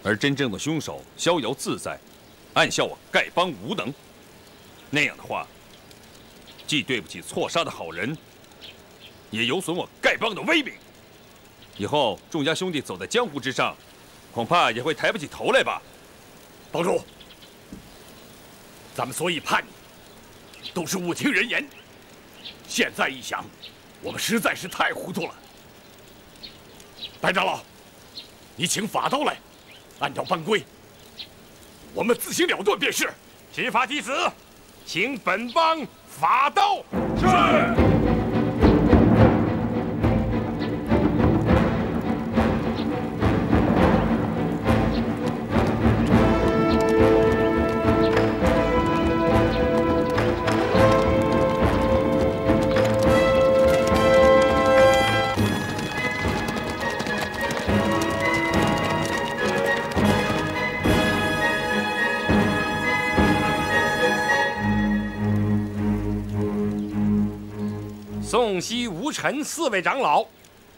而真正的凶手逍遥自在，暗笑我丐帮无能，那样的话，既对不起错杀的好人，也有损我丐帮的威名。以后众家兄弟走在江湖之上，恐怕也会抬不起头来吧。帮主，咱们所以叛逆，都是误听人言。现在一想，我们实在是太糊涂了。白长老，你请法刀来，按照班规，我们自行了断便是。执法弟子，请本帮法刀。是。宋西吴陈4位长老，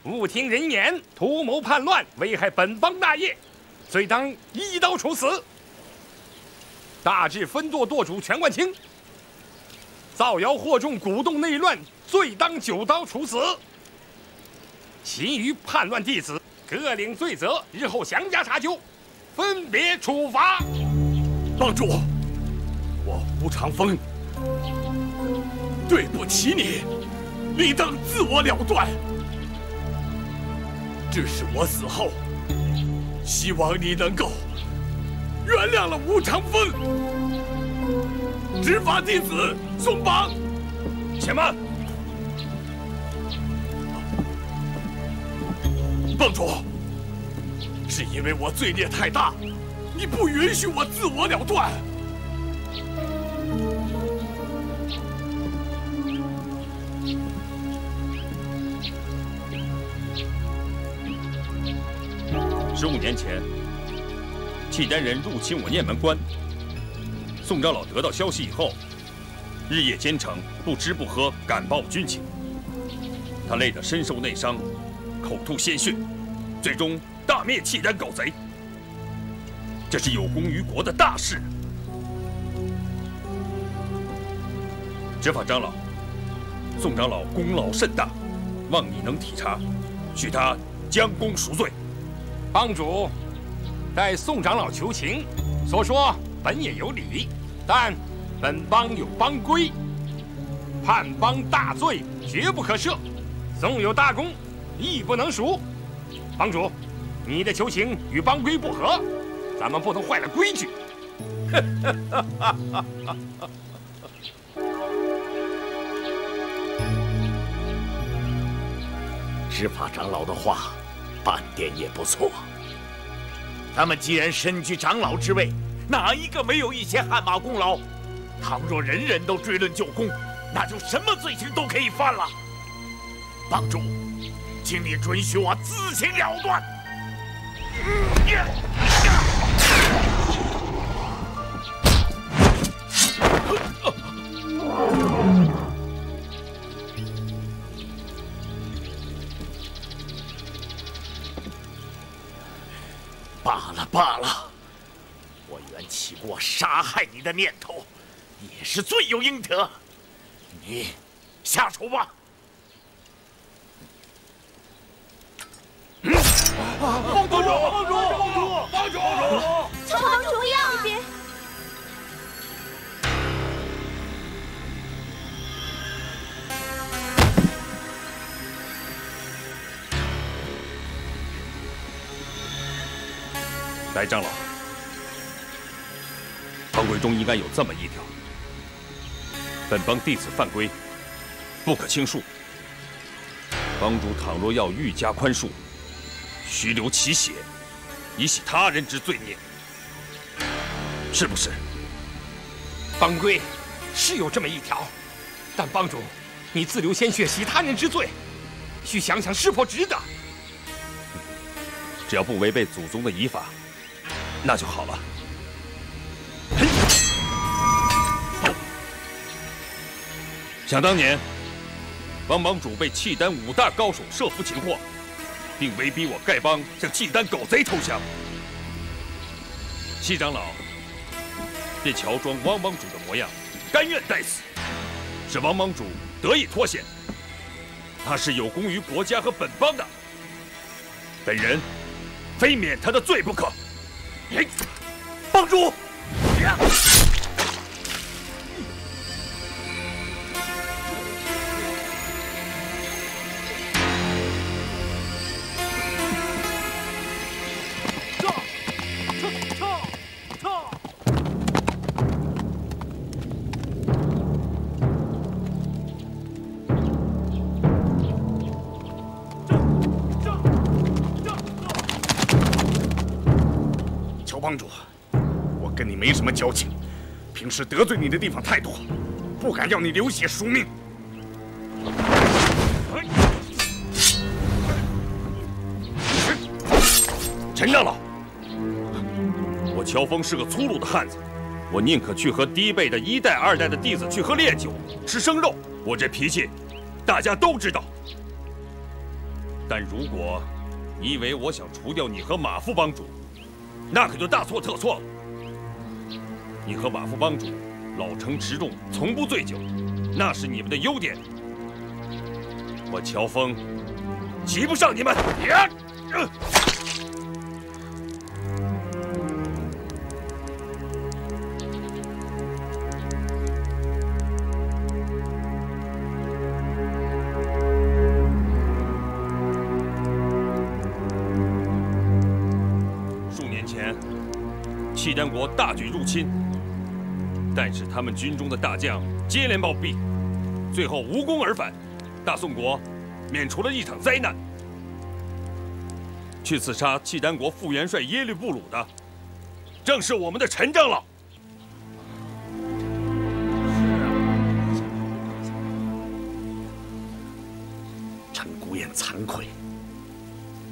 误听人言，图谋叛乱，危害本帮大业，罪当一刀处死。大治分舵舵主全冠清，造谣惑众，鼓动内乱，罪当9刀处死。其余叛乱弟子各领罪责，日后详加查究，分别处罚。帮主，我吴长风对不起你，理当自我了断。只是我死后，希望你能够原谅了吴长风。执法弟子松绑。且慢！帮主，是因为我罪孽太大，你不允许我自我了断。15年前，契丹人入侵我雁门关，宋长老得到消息以后，日夜兼程，不吃不喝，赶报军情。他累得身受内伤，口吐鲜血，最终大灭契丹狗贼。这是有功于国的大事。执法长老，宋长老功劳甚大，望你能体察，许他将功赎罪。帮主，待宋长老求情，所说本也有理，但本帮有帮规，叛帮大罪，绝不可赦。纵有大功，亦不能赎。帮主，你的求情与帮规不合，咱们不能坏了规矩。执法长老的话，半点也不错。他们既然身居长老之位，哪一个没有一些汗马功劳？倘若人人都追论旧功，那就什么罪行都可以犯了。帮主，请你准许我自行了断。罢了，我原起过杀害你的念头，也是罪有应得。你下手吧。帮主！乔帮主呀！别！白长老，帮规中应该有这么一条：本帮弟子犯规，不可轻恕。帮主倘若要愈加宽恕，须流其血，以洗他人之罪孽，是不是？帮规是有这么一条，但帮主，你自流鲜血洗他人之罪，需想想是否值得。只要不违背祖宗的遗法，那就好了。想当年，帮帮主被契丹5大高手设伏擒获，并威逼我丐帮向契丹狗贼投降。西长老便乔装汪帮主的模样，甘愿待死，使汪帮主得以脱险。他是有功于国家和本帮的，本人非免他的罪不可。帮主！帮主，我跟你没什么交情，平时得罪你的地方太多，不敢要你流血赎命。陈长老，我乔峰是个粗鲁的汉子，我宁可去和低辈的1代、2代的弟子去喝烈酒、吃生肉，我这脾气大家都知道。但如果你以为我想除掉你和马副帮主，那可就大错特错了。你和马副帮主老成持重，从不醉酒，那是你们的优点。我乔峰及不上你们。契丹国大举入侵，但是他们军中的大将接连暴毙，最后无功而返，大宋国免除了一场灾难。去刺杀契丹国副元帅耶律布鲁的，正是我们的陈长老。陈孤雁惭愧，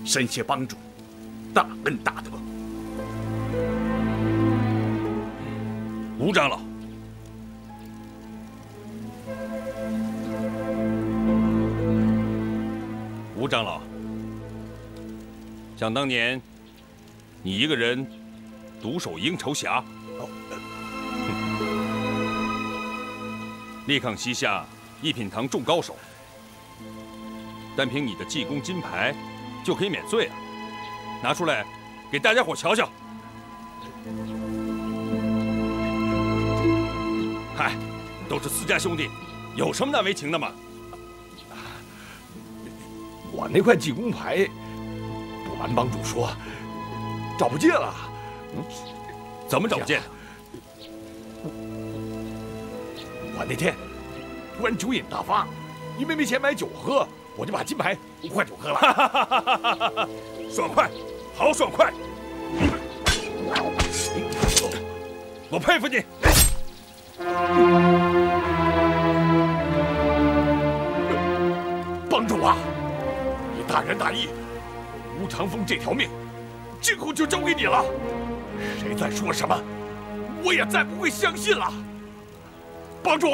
深谢帮主大恩大德。吴长老，吴长老，想当年，你一个人独守鹰巢峡，力抗西夏一品堂众高手，单凭你的济公金牌就可以免罪啊！拿出来给大家伙瞧瞧。嗨，都是私家兄弟，有什么难为情的吗？我那块济公牌，不瞒帮主说，找不见了。怎么找不见？我那天突然酒瘾大发，因为没钱买酒喝，我就把金牌换酒喝了。爽快，好爽快！我佩服你。帮主啊，你大仁大义，吴长风这条命，今后就交给你了。谁再说什么，我也再不会相信了。帮主。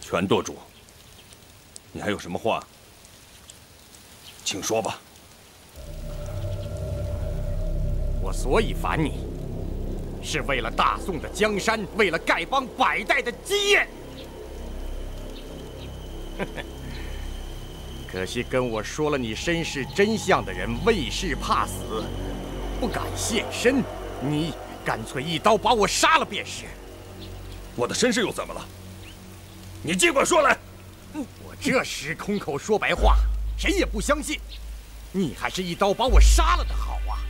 全舵主，你还有什么话，请说吧。我所以烦你，是为了大宋的江山，为了丐帮百代的基业。可惜跟我说了你身世真相的人，为势怕死，不敢现身。你干脆一刀把我杀了便是。我的身世又怎么了？你尽管说来。我这时空口说白话，谁也不相信。你还是一刀把我杀了的好啊！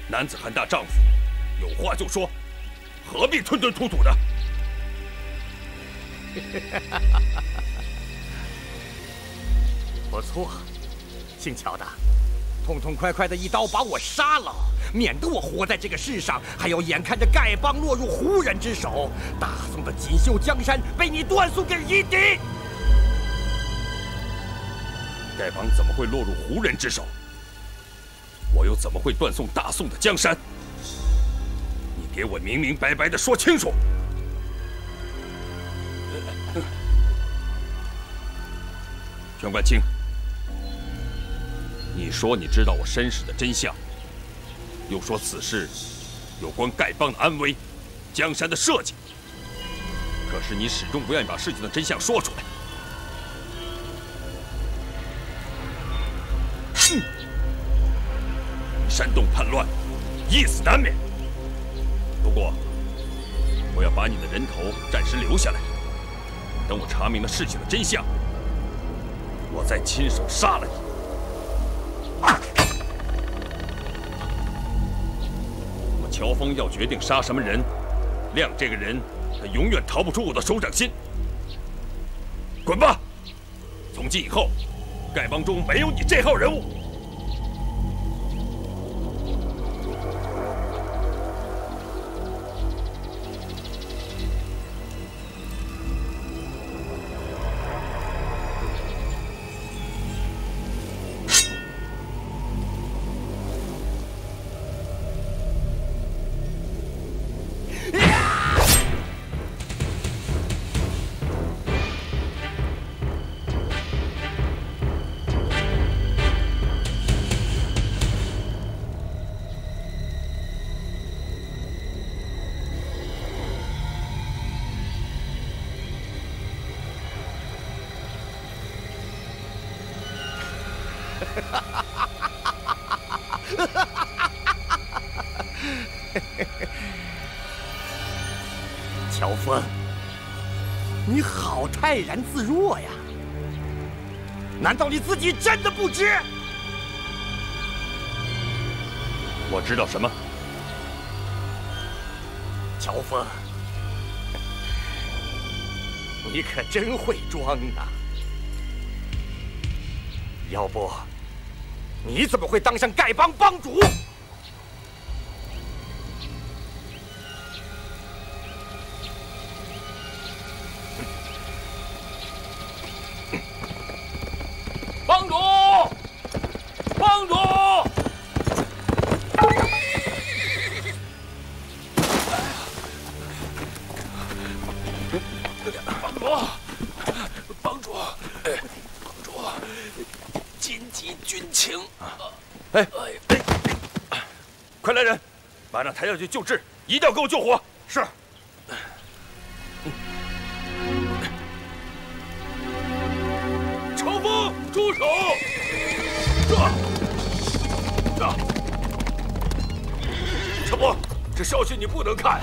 男子汉大丈夫，有话就说，何必吞吞吐吐的？不错，姓乔的，痛痛快快的一刀把我杀了，免得我活在这个世上，还要眼看着丐帮落入胡人之手，大宋的锦绣江山被你断送给夷狄。丐帮怎么会落入胡人之手？我又怎么会断送大宋的江山？你给我明明白白的说清楚！全冠清，你说你知道我身世的真相，又说此事有关丐帮的安危、江山的社稷，可是你始终不愿意把事情的真相说出来。煽动叛乱，一死难免。不过，我要把你的人头暂时留下来，等我查明了事情的真相，我再亲手杀了你。我乔峰要决定杀什么人，亮这个人，他永远逃不出我的手掌心。滚吧！从今以后，丐帮中没有你这号人物。乔峰，你好泰然自若呀！难道你自己真的不知？我知道什么？乔峰，你可真会装啊！要不，你怎么会当上丐帮帮主？帮主，帮主！帮主，紧急军情！哎，快来人，马上抬下去救治，一定要给我救活！是。这消息你不能看。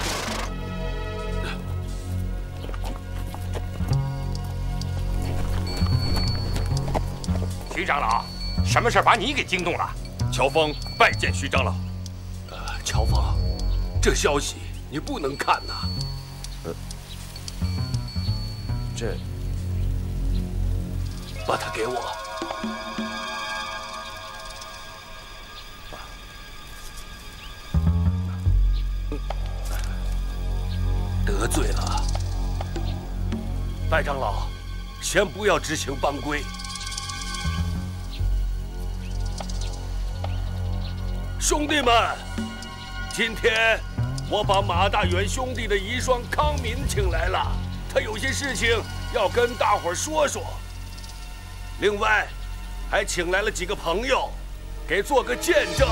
徐长老，什么事把你给惊动了？乔峰拜见徐长老。乔峰，这消息你不能看呐。这，把它给我。得罪了，拜长老，先不要执行帮规。兄弟们，今天我把马大元兄弟的遗孀康敏请来了，他有些事情要跟大伙儿说说。另外，还请来了几个朋友，给做个见证。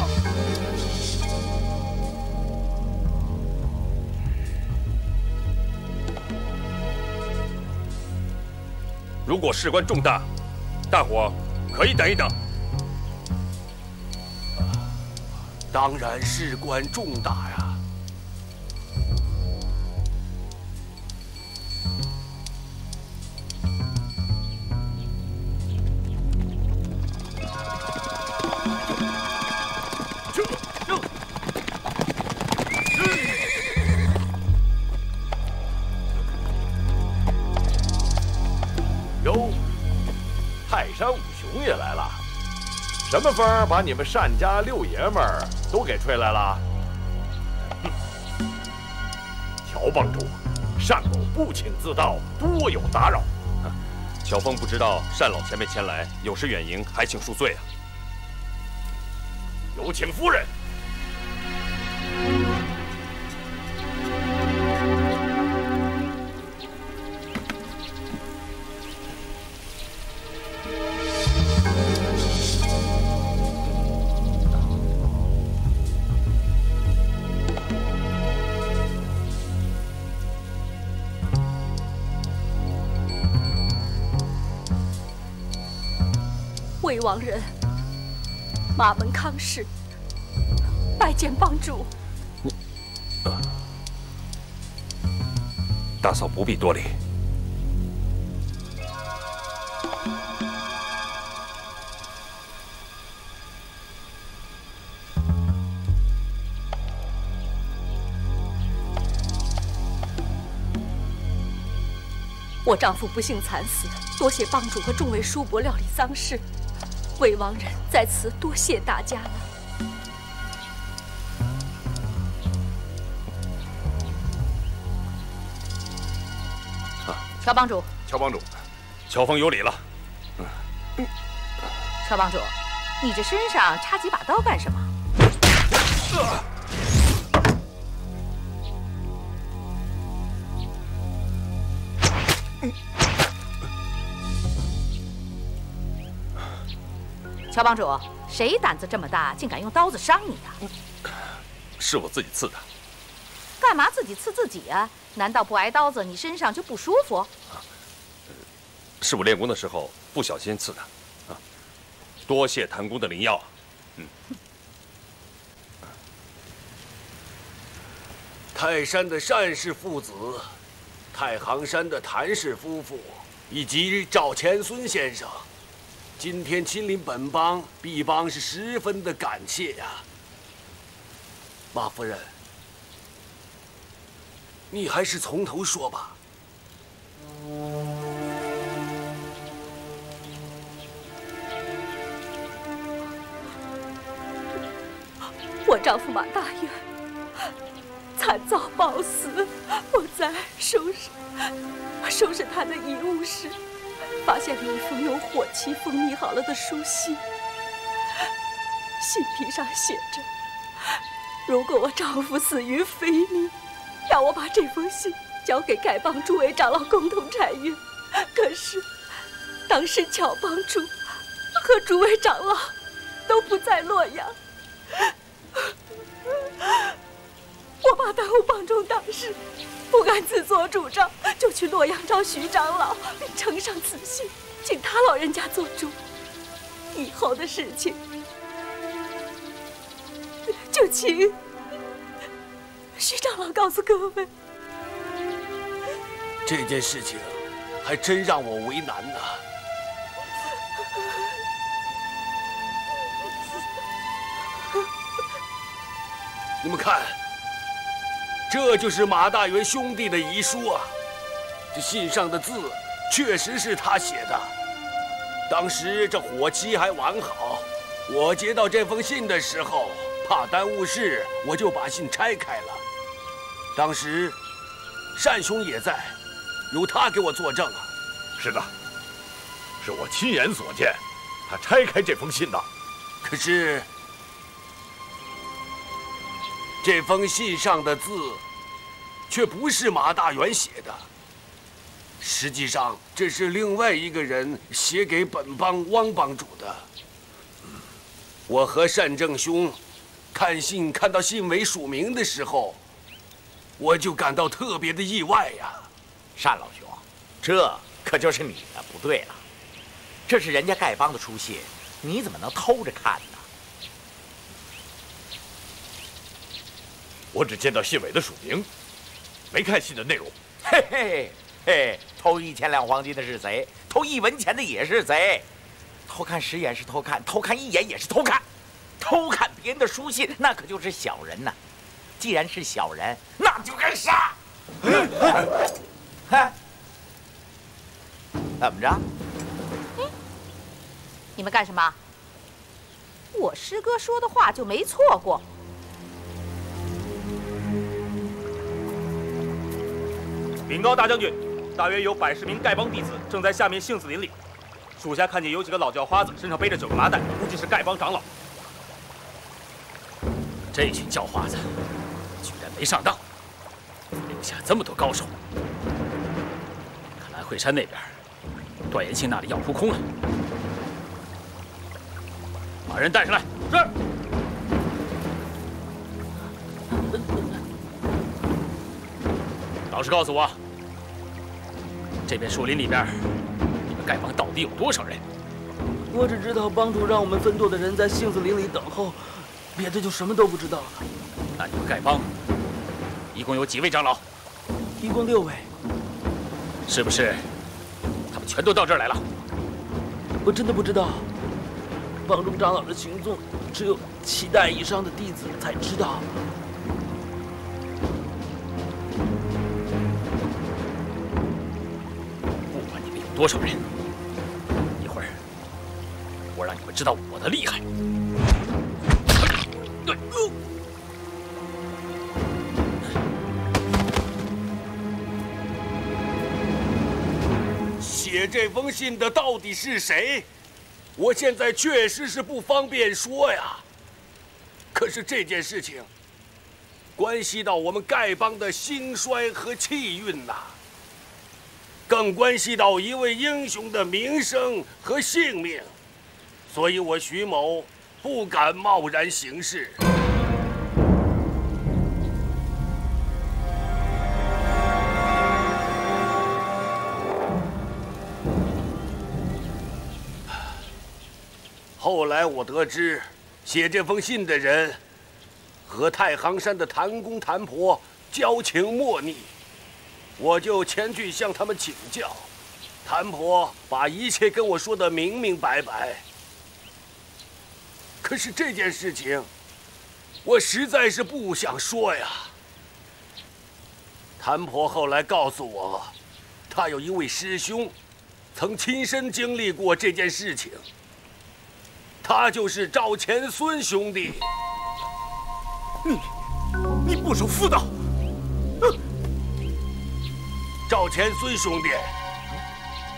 如果事关重大，大伙可以等一等。当然事关重大呀！哟，泰山五雄也来了。什么风把你们单家六爷们儿都给吹来了？乔帮主，单某不请自到，多有打扰。乔峰不知道单老前辈前来，有失远迎，还请恕罪啊。有请夫人。魏王人，马门康氏，拜见帮主。大嫂不必多礼。我丈夫不幸惨死，多谢帮主和众位叔伯料理丧事。魏王人在此多谢大家了。乔帮主，乔帮主，乔峰有礼了。乔帮主，你这身上插几把刀干什么？乔帮主，谁胆子这么大，竟敢用刀子伤你的？是我自己刺的。干嘛自己刺自己啊？难道不挨刀子，你身上就不舒服？是我练功的时候不小心刺的。多谢谭公的灵药。泰山的单氏父子，太行山的谭氏夫妇，以及赵钱孙先生。今天亲临本邦，敝邦是十分的感谢呀。马夫人，你还是从头说吧。我丈夫马大元惨遭暴死，我在收拾他的遗物时，发现了一封用火漆封密好了的书信，信皮上写着：如果我丈夫死于非命，让我把这封信交给丐帮诸位长老共同查阅。可是，当时乔帮主和诸位长老都不在洛阳，我怕耽误帮中大事，不敢自作主张，就去洛阳找徐长老，并呈上此信，请他老人家做主。以后的事情，就请徐长老告诉各位，这件事情还真让我为难呐。你们看，这就是马大元兄弟的遗书啊。这信上的字确实是他写的。当时这火期还完好，我接到这封信的时候，怕耽误事，我就把信拆开了。当时单兄也在，由他给我作证啊。是的，是我亲眼所见，他拆开这封信的。可是这封信上的字却不是马大元写的，实际上这是另外一个人写给本帮汪帮主的。我和单正兄看信看到信尾署名的时候，我就感到特别的意外呀。单老兄，这可就是你的不对了，这是人家丐帮的书信，你怎么能偷着看呢？我只见到信尾的署名，没看信的内容。嘿嘿嘿，偷1000两黄金的是贼，偷1文钱的也是贼，偷看10眼是偷看，偷看1眼也是偷看，偷看别人的书信那可就是小人呐。既然是小人，那就该杀。怎么着？你们干什么？我师哥说的话就没错过。禀告大将军，大约有110名丐帮弟子正在下面杏子林里，属下看见有几个老叫花子身上背着9个麻袋，估计是丐帮长老。这群叫花子居然没上当，留下这么多高手，看来惠山那边段延庆那里要扑空了。把人带上来。是。老实告诉我，这片树林里边，你们丐帮到底有多少人？我只知道帮主让我们分舵的人在杏子林里等候，别的就什么都不知道了。那你们丐帮一共有几位长老？一共6位。是不是他们全都到这儿来了？我真的不知道，帮中长老的行踪只有7代以上的弟子才知道。不管你们有多少人，一会儿我让你们知道我的厉害。写这封信的到底是谁？我现在确实是不方便说呀。可是这件事情关系到我们丐帮的兴衰和气运呐，更关系到一位英雄的名声和性命，所以我徐某不敢贸然行事。后来我得知，写这封信的人和太行山的谭公谭婆交情莫逆，我就前去向他们请教。谭婆把一切跟我说得明明白白。可是这件事情，我实在是不想说呀。谭婆后来告诉我，她有一位师兄，曾亲身经历过这件事情。他就是赵钱孙兄弟。你不守妇道！赵钱孙兄弟，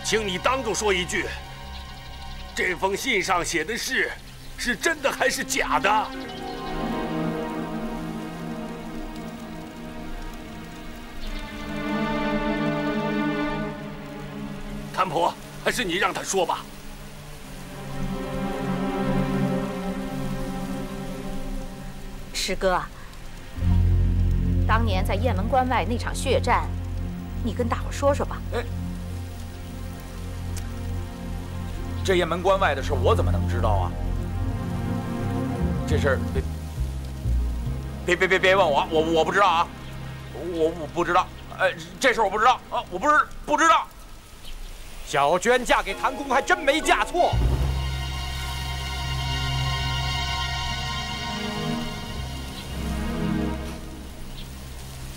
请你当众说一句，这封信上写的是真的还是假的？谭婆，还是你让他说吧。师哥，当年在雁门关外那场血战，你跟大伙说说吧。这雁门关外的事我怎么能知道啊？这事儿别问我，我不知道啊，我不知道，这事我不知道啊，我不知道。小娟嫁给谭公还真没嫁错。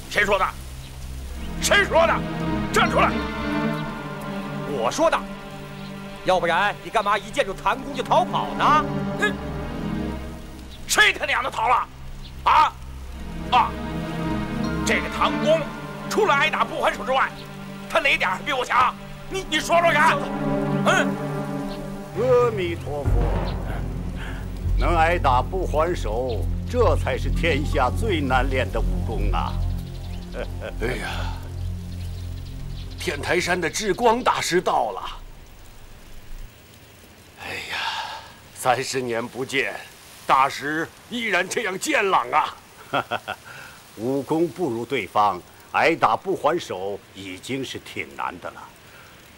谁说的？谁说的？站出来！我说的。要不然你干嘛一见着谭公就逃跑呢？谁他娘的逃了？啊！这个谭公除了挨打不还手之外，他哪点比我强？你说说看。阿弥陀佛，能挨打不还手，这才是天下最难练的武功啊！哎呀，天台山的智光大师到了。哎呀，30年不见，大师依然这样健朗啊！武功不如对方，挨打不还手已经是挺难的了。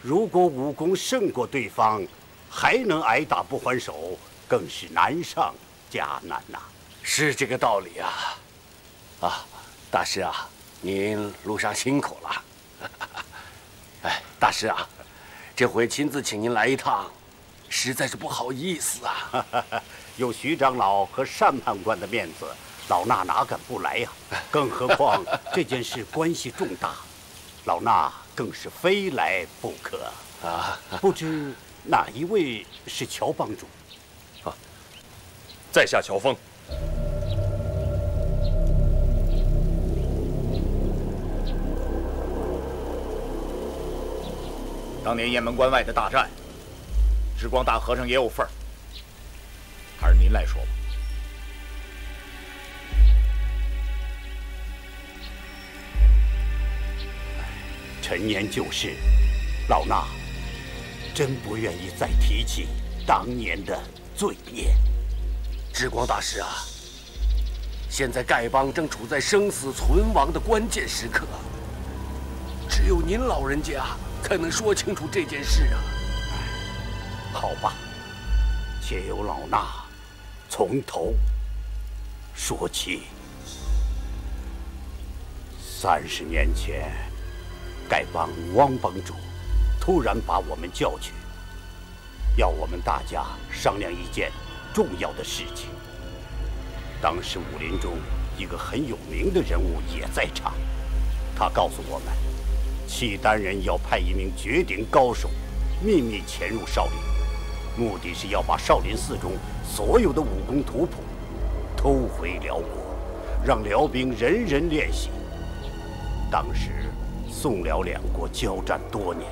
如果武功胜过对方，还能挨打不还手，更是难上加难呐。是这个道理啊！大师啊，您路上辛苦了。哎，大师啊，这回亲自请您来一趟，实在是不好意思啊。有徐长老和单判官的面子，老衲哪敢不来呀？更何况这件事关系重大，老衲更是非来不可啊！不知哪一位是乔帮主？在下乔峰。当年雁门关外的大战，智光大和尚也有份儿，还是您来说吧。陈年旧事，老衲真不愿意再提起当年的罪孽。智光大师啊，现在丐帮正处在生死存亡的关键时刻，只有您老人家才能说清楚这件事啊。好吧，且由老衲从头说起。30年前，丐帮汪帮主突然把我们叫去，要我们大家商量一件重要的事情。当时武林中一个很有名的人物也在场，他告诉我们，契丹人要派一名绝顶高手秘密潜入少林，目的是要把少林寺中所有的武功图谱偷回辽国，让辽兵人人练习。当时宋辽两国交战多年，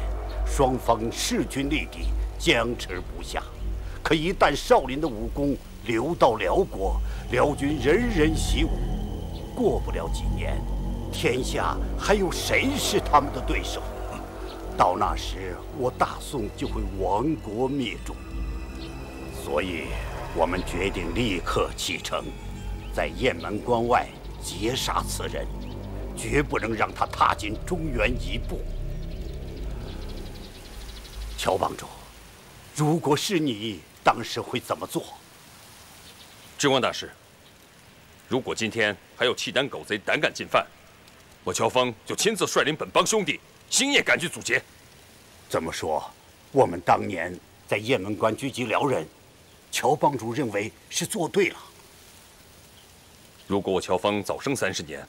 双方势均力敌，僵持不下。可一旦少林的武功流到辽国，辽军人人习武，过不了几年，天下还有谁是他们的对手？到那时，我大宋就会亡国灭种。所以，我们决定立刻启程，在雁门关外截杀此人，绝不能让他踏进中原一步。乔帮主，如果是你，当时会怎么做？智光大师，如果今天还有契丹狗贼胆敢进犯，我乔峰就亲自率领本帮兄弟星夜赶去阻截。这么说，我们当年在雁门关狙击辽人，乔帮主认为是做对了。如果我乔峰早生30年，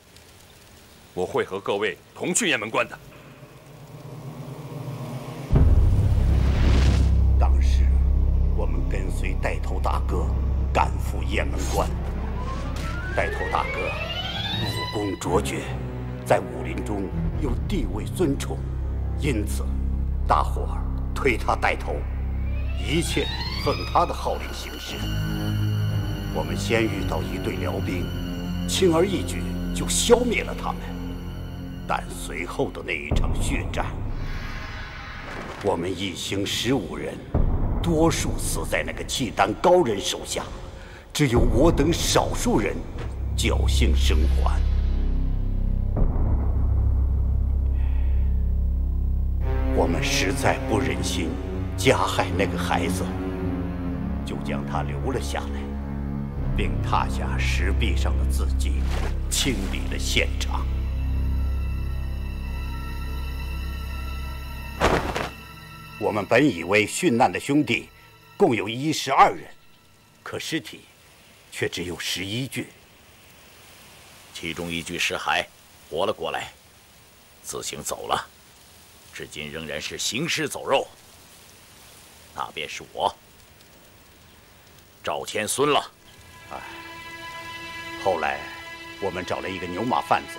我会和各位同去雁门关的。当时我们跟随带头大哥赶赴雁门关，带头大哥武功卓绝，在武林中又地位尊崇，因此大伙儿推他带头，一切奉他的号令行事。我们先遇到一队辽兵，轻而易举就消灭了他们。但随后的那一场血战，我们一行15人，多数死在那个契丹高人手下，只有我等少数人侥幸生还。我们实在不忍心加害那个孩子，就将他留了下来。并踏下石壁上的字迹，清理了现场。我们本以为殉难的兄弟共有12人，可尸体却只有11具。其中1具尸骸活了过来，自行走了，至今仍然是行尸走肉。那便是我，赵钱孙了。后来我们找了一个牛马贩子，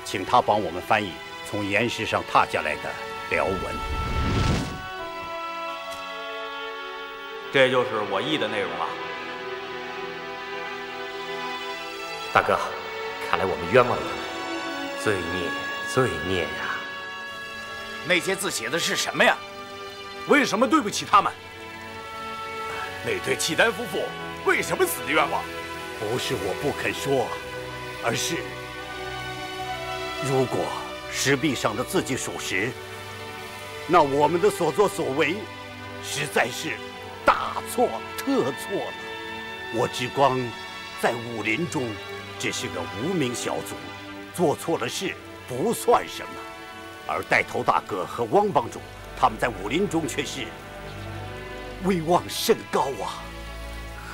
请他帮我们翻译从岩石上踏下来的辽文。这就是我译的内容了。大哥，看来我们冤枉了他们，罪孽，罪孽呀！那些字写的是什么呀？为什么对不起他们？那对契丹夫妇为什么死的冤枉？不是我不肯说，而是如果石壁上的字迹属实，那我们的所作所为实在是大错特错了。我之光在武林中只是个无名小卒，做错了事不算什么，而带头大哥和汪帮主他们在武林中却是威望甚高啊。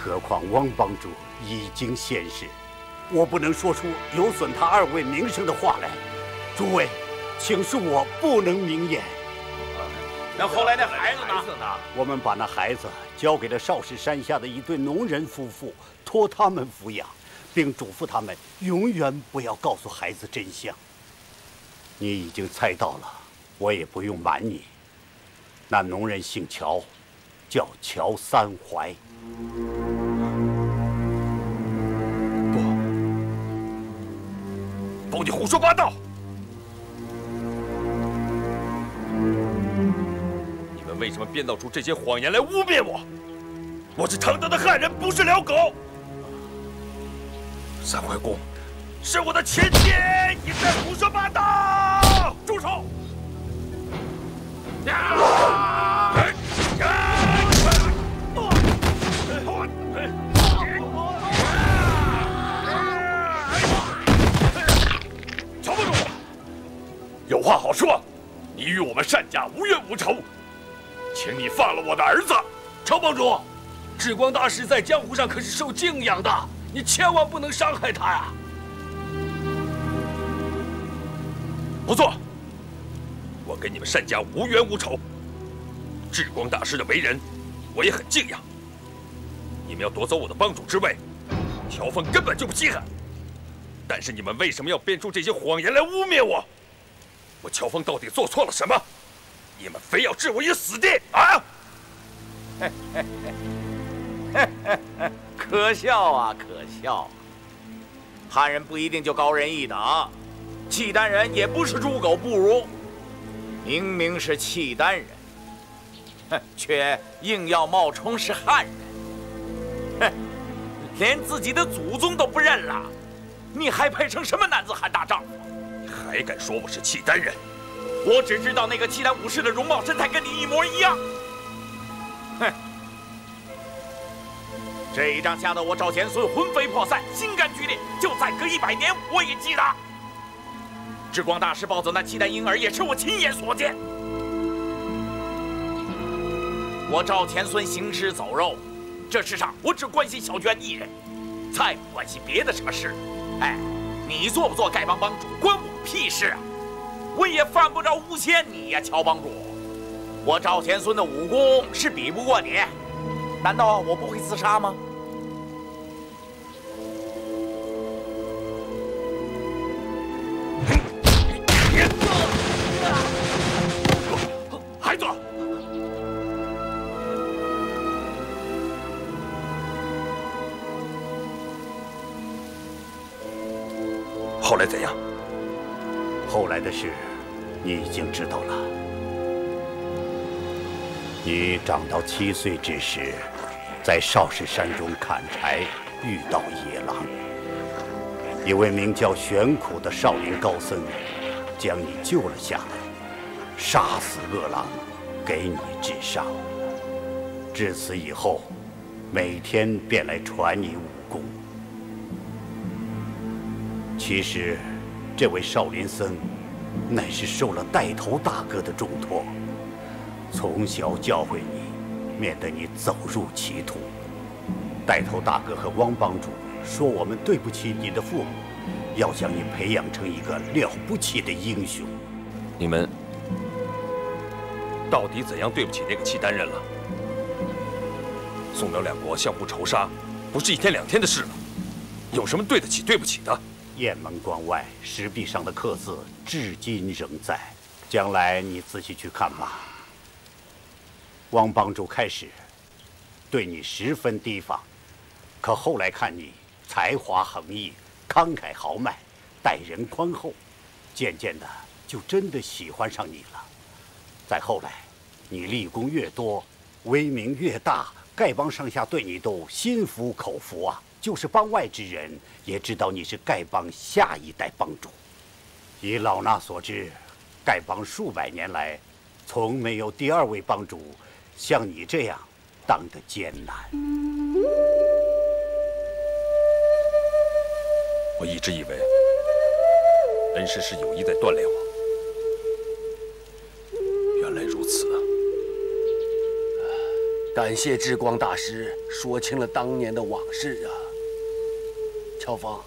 何况汪帮主已经仙逝，我不能说出有损他2位名声的话来。诸位，请恕我不能明言。那后来那孩子呢？我们把那孩子交给了少室山下的一对农人夫妇，托他们抚养，并嘱咐他们永远不要告诉孩子真相。你已经猜到了，我也不用瞒你。那农人姓乔，叫乔三槐。不，你胡说八道！你们为什么编造出这些谎言来污蔑我？我是唐德的汉人，不是辽狗。三槐公是我的亲爹，你在胡说八道！住手！乔帮主，有话好说，你与我们单家无冤无仇，请你放了我的儿子。乔帮主，智光大师在江湖上可是受敬仰的，你千万不能伤害他呀！不错，我跟你们单家无冤无仇。智光大师的为人，我也很敬仰。你们要夺走我的帮主之位，乔峰根本就不稀罕。但是你们为什么要编出这些谎言来污蔑我？我乔峰到底做错了什么？你们非要置我于死地啊！可笑啊，可笑！汉人不一定就高人一等，契丹人也不是猪狗不如。明明是契丹人，却硬要冒充是汉人，连自己的祖宗都不认了，你还配成什么男子汉大丈夫？你还敢说我是契丹人？我只知道那个契丹武士的容貌神态跟你一模一样。哼！这一仗吓得我赵钱孙魂飞魄散，心肝俱裂。就再隔100年，我也记得。智光大师抱走那契丹婴儿，也是我亲眼所见。我赵钱孙行尸走肉，这世上我只关心小娟一人，再不关心别的什么事。哎，你做不做丐帮帮主，关我屁事啊！我也犯不着诬陷你呀，乔帮主。我赵钱孙的武功是比不过你，难道我不会自杀吗？孩子，后来怎样？后来的事，你已经知道了。你长到7岁之时，在少室山中砍柴，遇到野狼。一位名叫玄苦的少林高僧，将你救了下来，杀死恶狼，给你治伤。至此以后，每天便来传你武功。其实，这位少林僧乃是受了带头大哥的重托，从小教诲你，免得你走入歧途。带头大哥和汪帮主说我们对不起你的父母，要将你培养成一个了不起的英雄。你们到底怎样对不起那个契丹人了？宋辽两国相互仇杀，不是一天两天的事了，有什么对得起对不起的？雁门关外石壁上的刻字至今仍在，将来你仔细去看吧。汪帮主开始对你十分提防，可后来看你才华横溢，慷慨豪迈，待人宽厚，渐渐的就真的喜欢上你了。再后来，你立功越多，威名越大，丐帮上下对你都心服口服啊。就是帮外之人也知道你是丐帮下一代帮主。以老衲所知，丐帮数百年来，从没有第二位帮主像你这样当得艰难。我一直以为恩师是有意在锻炼我，原来如此啊！感谢智光大师说清了当年的往事啊！乔峰，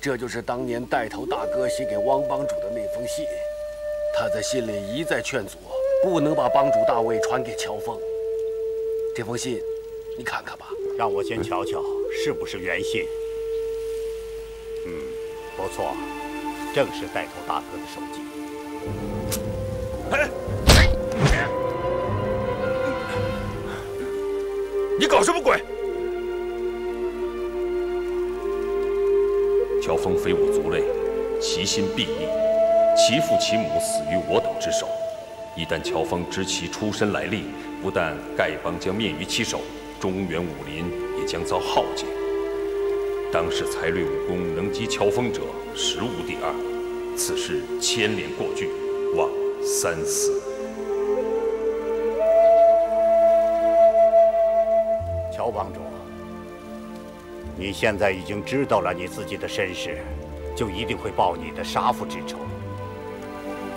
这就是当年带头大哥写给汪帮主的那封信，他在信里一再劝阻，不能把帮主大位传给乔峰。这封信，你看看吧。让我先瞧瞧是不是原信。不错，正是带头大哥的手迹。你搞什么鬼？乔峰非我族类，其心必异，其父其母死于我等之手。一旦乔峰知其出身来历，不但丐帮将灭于其手，中原武林也将遭浩劫。当世才略武功能及乔峰者，实无第二。此事牵连过巨，望三思。乔帮主，你现在已经知道了你自己的身世，就一定会报你的杀父之仇。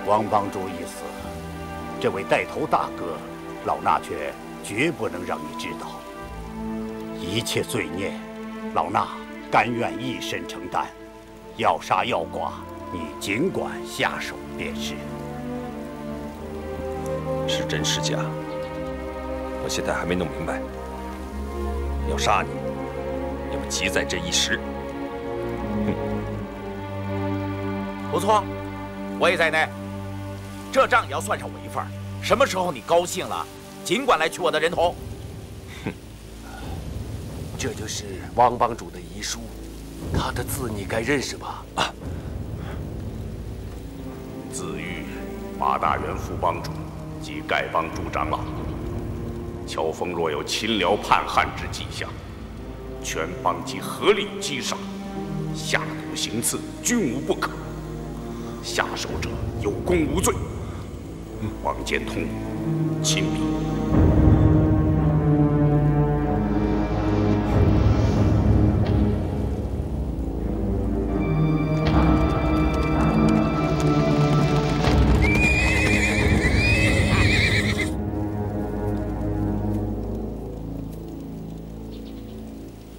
汪帮主已死，这位带头大哥，老衲却绝不能让你知道。一切罪孽，老衲甘愿一身承担。要杀要剐，你尽管下手便是。是真是假，我现在还没弄明白。要杀你，也不急在这一时。不错，我也在内。这账也要算上我一份。什么时候你高兴了，尽管来取我的人头。这就是汪帮主的遗书，他的字你该认识吧？自喻马大元副帮主及丐帮主长老。乔峰若有亲辽叛汉之迹象，全帮即合力击杀，下毒行刺，均无不可。下手者有功无罪，王剑通亲笔。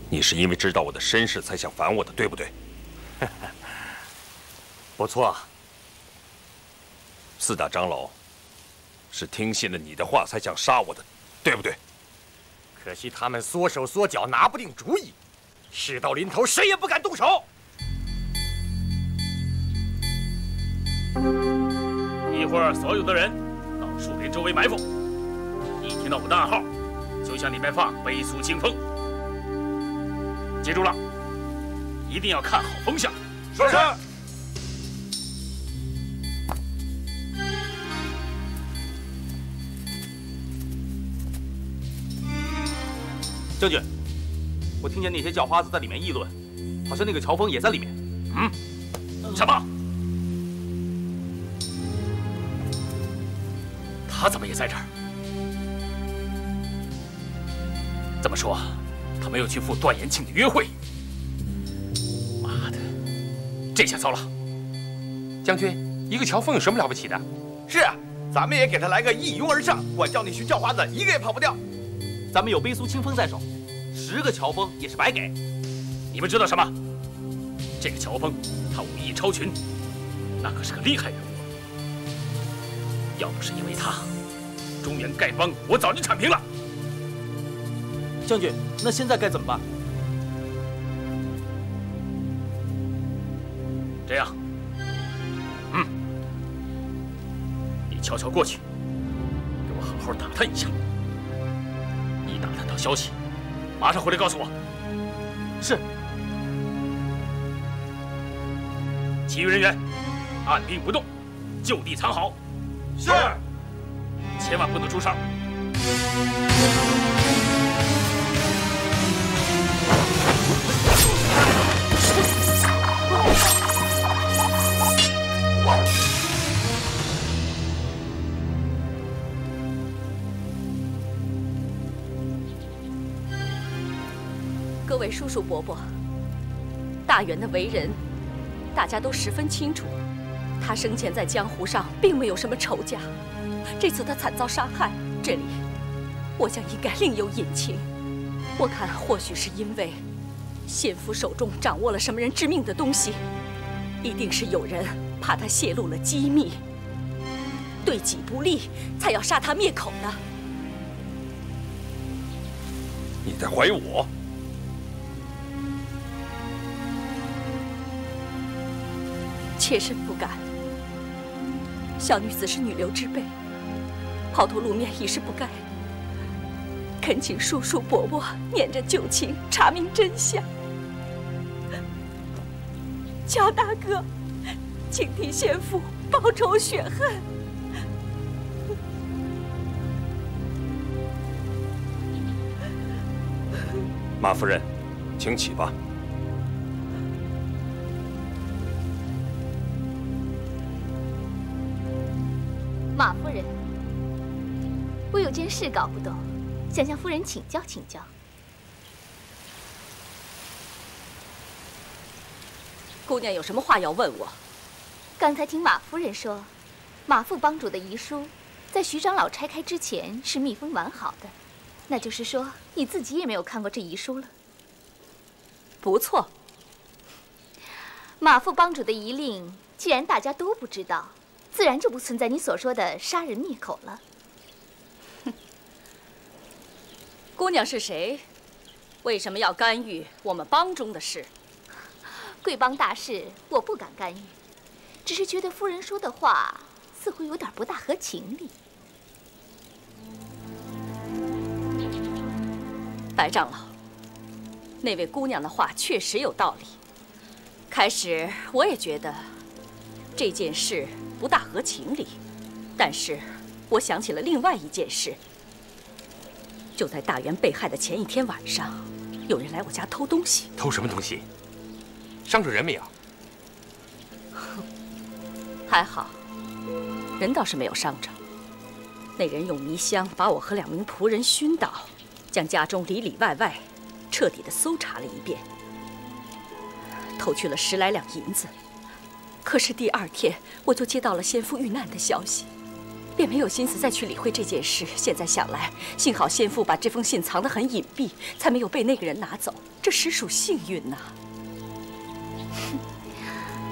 你是因为知道我的身世才想烦我的，对不对？不错。四大长老是听信了你的话才想杀我的，对不对？可惜他们缩手缩脚，拿不定主意。事到临头，谁也不敢动手。一会儿，所有的人到树林周围埋伏。一听到我的暗号，就向里面放飞速清风。记住了，一定要看好风向。是。将军，我听见那些叫花子在里面议论，好像那个乔峰也在里面。什么？他怎么也在这儿？这么说，他没有去赴段延庆的约会，这下糟了。将军，一个乔峰有什么了不起的？是啊，咱们也给他来个一拥而上，管教那群叫花子一个也跑不掉。咱们有背苏清风在手，10个乔峰也是白给。你们知道什么？这个乔峰，他武艺超群，那可是个厉害人物。要不是因为他，中原丐帮我早就铲平了。将军，那现在该怎么办？这样，你悄悄过去，给我好好打探一下。一打探到消息，马上回来告诉我。是。其余人员按兵不动，就地藏好。是。千万不能出声。各位叔叔伯伯，大元的为人，大家都十分清楚。他生前在江湖上并没有什么仇家，这次他惨遭杀害，这里我想应该另有隐情。我看或许是因为先夫手中掌握了什么人致命的东西，一定是有人怕他泄露了机密，对己不利，才要杀他灭口的。你在怀疑我？妾身不敢。小女子是女流之辈，抛头露面已是不该。恳请叔叔伯伯念着旧情，查明真相。乔大哥，请替先父报仇雪恨。马夫人，请起吧。马夫人，我有件事搞不懂，想向夫人请教请教。姑娘有什么话要问我？刚才听马夫人说，马副帮主的遗书在徐长老拆开之前是密封完好的，那就是说你自己也没有看过这遗书了。不错。马副帮主的遗令，既然大家都不知道，自然就不存在你所说的杀人灭口了。姑娘是谁？为什么要干预我们帮中的事？贵帮大事我不敢干预，只是觉得夫人说的话似乎有点不大合情理。白长老，那位姑娘的话确实有道理。开始我也觉得这件事不大合情理，但是我想起了另外一件事。就在大元被害的前一天晚上，有人来我家偷东西。偷什么东西？伤着人没有？还好，人倒是没有伤着。那人用迷香把我和2名仆人熏倒，将家中里里外外彻底的搜查了一遍，偷去了10来两银子。可是第2天我就接到了先父遇难的消息，便没有心思再去理会这件事。现在想来，幸好先父把这封信藏得很隐蔽，才没有被那个人拿走，这实属幸运呐。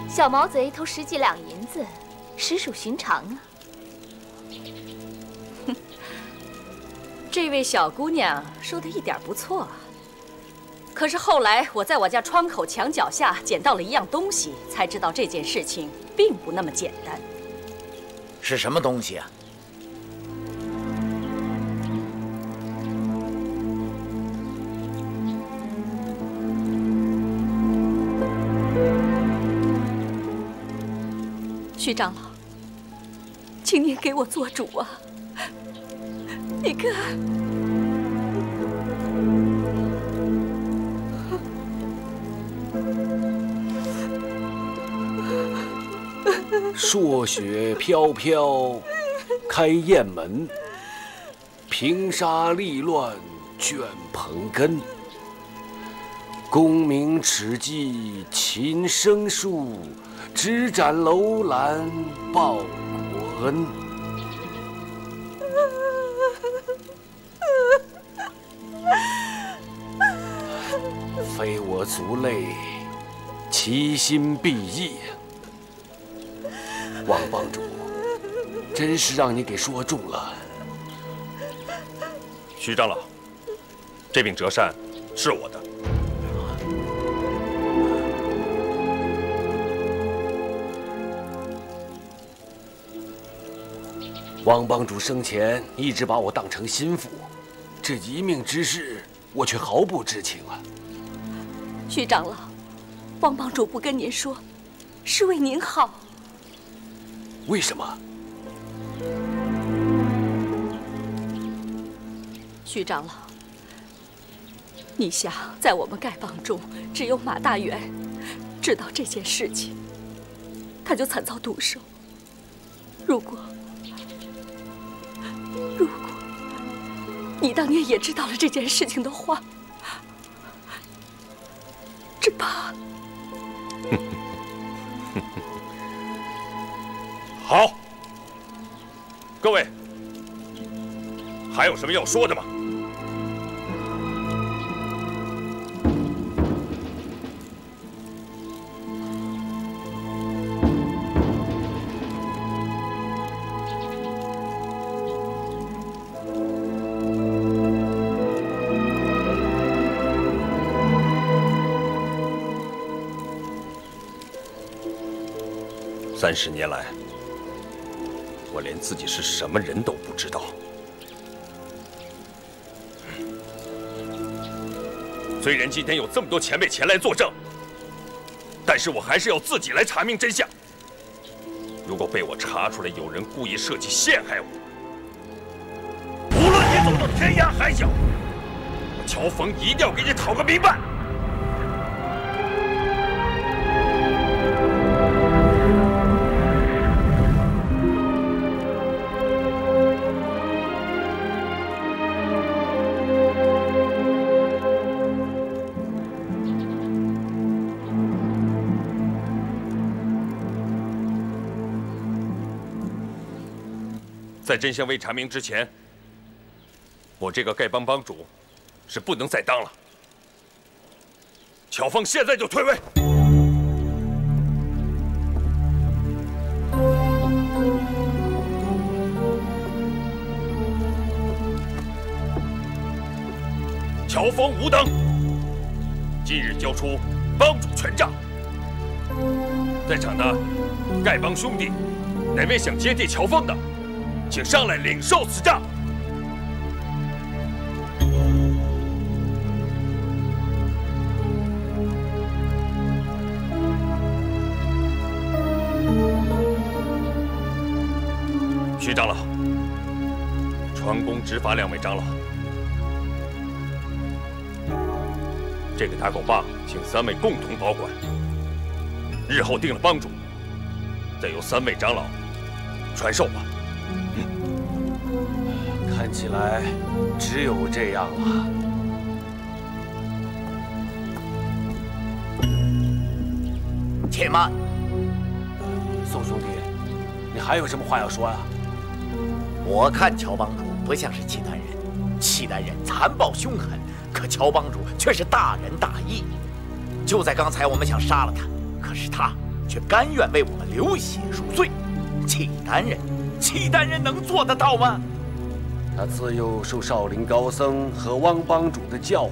小毛贼偷10几两银子，实属寻常啊。这位小姑娘说的一点不错啊。可是后来我在我家窗口墙角下捡到了一样东西，才知道这件事情并不那么简单。是什么东西啊？徐长老，请您给我做主啊！你看，朔雪飘飘，开雁门；平沙立乱，卷蓬根。功名齿迹琴声树，只展楼兰报国恩。非我族类，其心必异。王帮主，真是让你给说中了。徐长老，这柄折扇是我的。王帮主生前一直把我当成心腹，这一命之事，我却毫不知情啊。徐长老，王帮主不跟您说，是为您好。为什么？徐长老，你想，在我们丐帮中，只有马大元知道这件事情，他就惨遭毒手。如果你当年也知道了这件事情的话，只怕……好，各位，还有什么要说的吗？30年来，我连自己是什么人都不知道。虽然今天有这么多前辈前来作证，但是我还是要自己来查明真相。如果被我查出来有人故意设计陷害我，无论你走到天涯海角，我乔峰一定要给你讨个明白。在真相未查明之前，我这个丐帮帮主是不能再当了。乔峰现在就退位。乔峰无能，今日交出帮主权杖。在场的丐帮兄弟，哪位想接替乔峰的？请上来领受此杖。徐长老，传功执法2位长老，这个打狗棒，请3位共同保管。日后定了帮主，再由3位长老传授吧。看起来只有这样了。且慢，宋兄弟，你还有什么话要说呀？我看乔帮主不像是契丹人，契丹人残暴凶狠，可乔帮主却是大仁大义。就在刚才，我们想杀了他，可是他却甘愿为我们流血赎罪。契丹人能做得到吗？他自幼受少林高僧和汪帮主的教诲，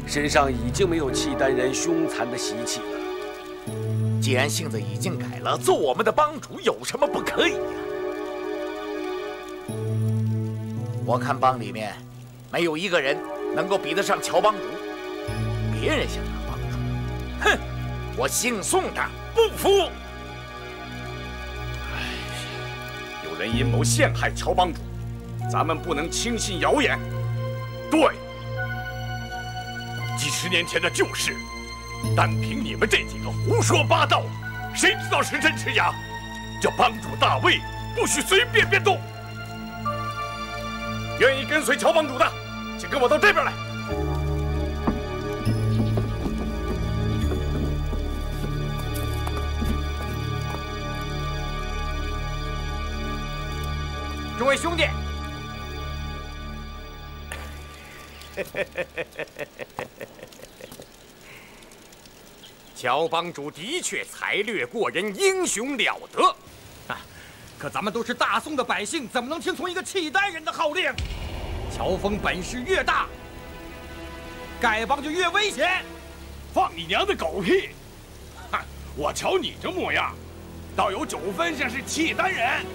身上已经没有契丹人凶残的习气了。既然性子已经改了，做我们的帮主有什么不可以呀？我看帮里面没有一个人能够比得上乔帮主。别人想当帮主，哼，我姓宋的不服。有人阴谋陷害乔帮主，咱们不能轻信谣言。对，几10年前的旧事，单凭你们这几个胡说八道，谁知道是真是假？这帮主大位不许随便变动。愿意跟随乔帮主的，请跟我到这边来。诸位兄弟，乔帮主的确才略过人，英雄了得啊！可咱们都是大宋的百姓，怎么能听从一个契丹人的号令？乔峰本事越大，丐帮就越危险。放你娘的狗屁！哼，我瞧你这模样，倒有9分像是契丹人。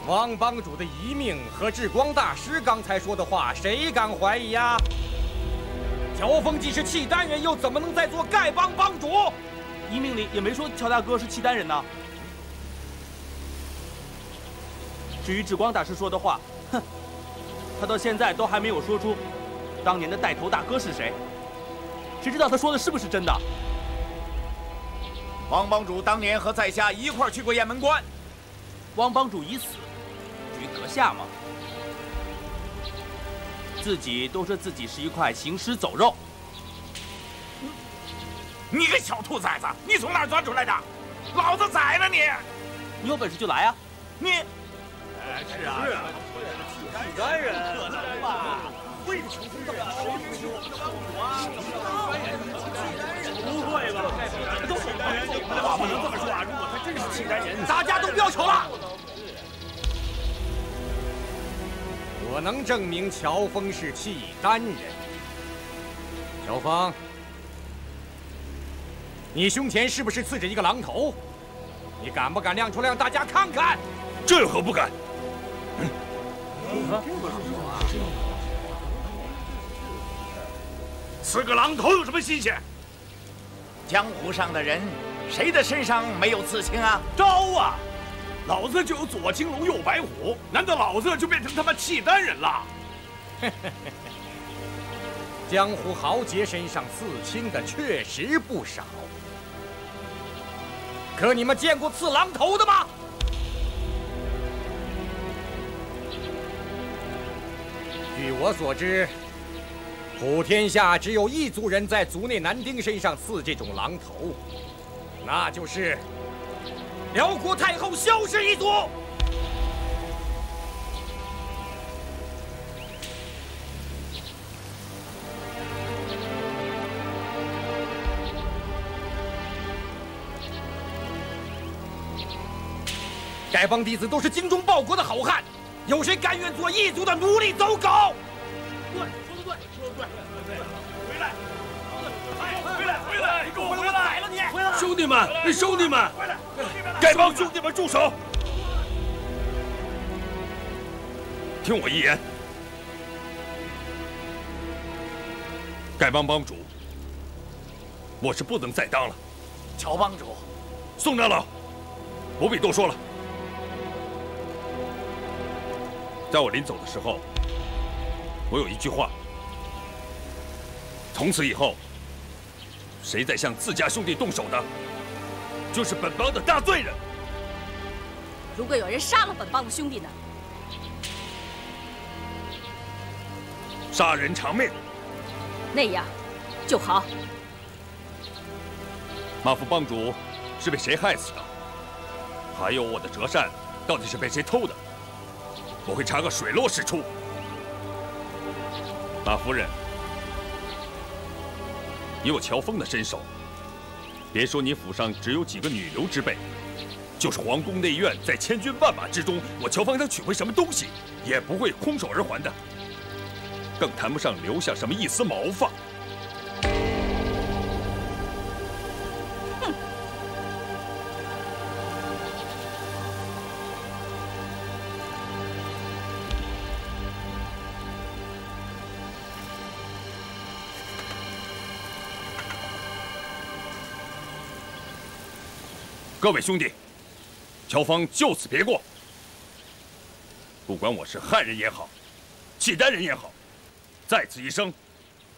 王帮主的遗命和智光大师刚才说的话，谁敢怀疑呀？乔峰既是契丹人，又怎么能再做丐帮帮主？遗命里也没说乔大哥是契丹人呢。至于智光大师说的话，哼，他到现在都还没有说出当年的带头大哥是谁，谁知道他说的是不是真的？王帮主当年和在下一块儿去过雁门关，王帮主已死，至于阁下嘛，自己都说自己是一块行尸走肉。你个小兔崽子，你从哪儿钻出来的？老子宰了你！你有本事就来啊！你，是啊，契丹人可能吧？为什么这样？不会吧？都是契丹人，话不能这么说啊！如果他真是契丹人，大家都不要吵了。我能证明乔峰是契丹人。乔峰，你胸前是不是刺着一个狼头？你敢不敢亮出来让大家看看？这有何不敢？刺个狼头有什么新鲜？江湖上的人，谁的身上没有刺青啊？招啊！老子就有左青龙右白虎，难道老子就变成他妈契丹人了？江湖豪杰身上刺青的确实不少，可你们见过刺狼头的吗？据我所知，普天下只有一族人在族内男丁身上刺这种狼头，那就是辽国太后萧氏一族。丐帮弟子都是精忠报国的好汉，有谁甘愿做异族的奴隶走狗？对，说的对，说的对，回来，回来，你给我回来！宰了你！兄弟们，兄弟们，丐帮兄弟们住手！听我一言，丐帮帮主，我是不能再当了。乔帮主，宋长老，不必多说了。在我临走的时候，我有一句话：从此以后，谁再向自家兄弟动手的，就是本帮的大罪人。如果有人杀了本帮的兄弟呢？杀人偿命。那样就好。马副帮主是被谁害死的？还有我的折扇到底是被谁偷的？我会查个水落石出。马夫人，以我乔峰的身手，别说你府上只有几个女流之辈，就是皇宫内院在千军万马之中，我乔峰想取回什么东西，也不会空手而还的，更谈不上留下什么一丝毛发。各位兄弟，乔峰就此别过。不管我是汉人也好，契丹人也好，在此一生，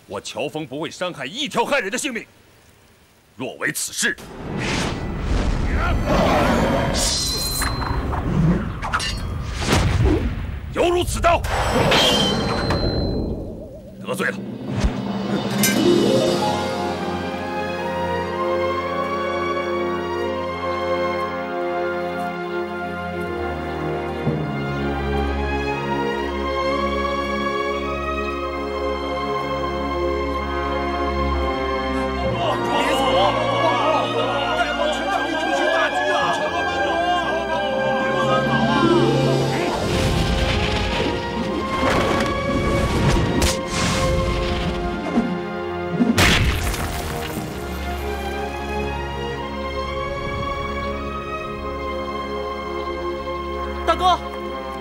我乔峰不会伤害一条汉人的性命。若为此事，犹如此刀。得罪了。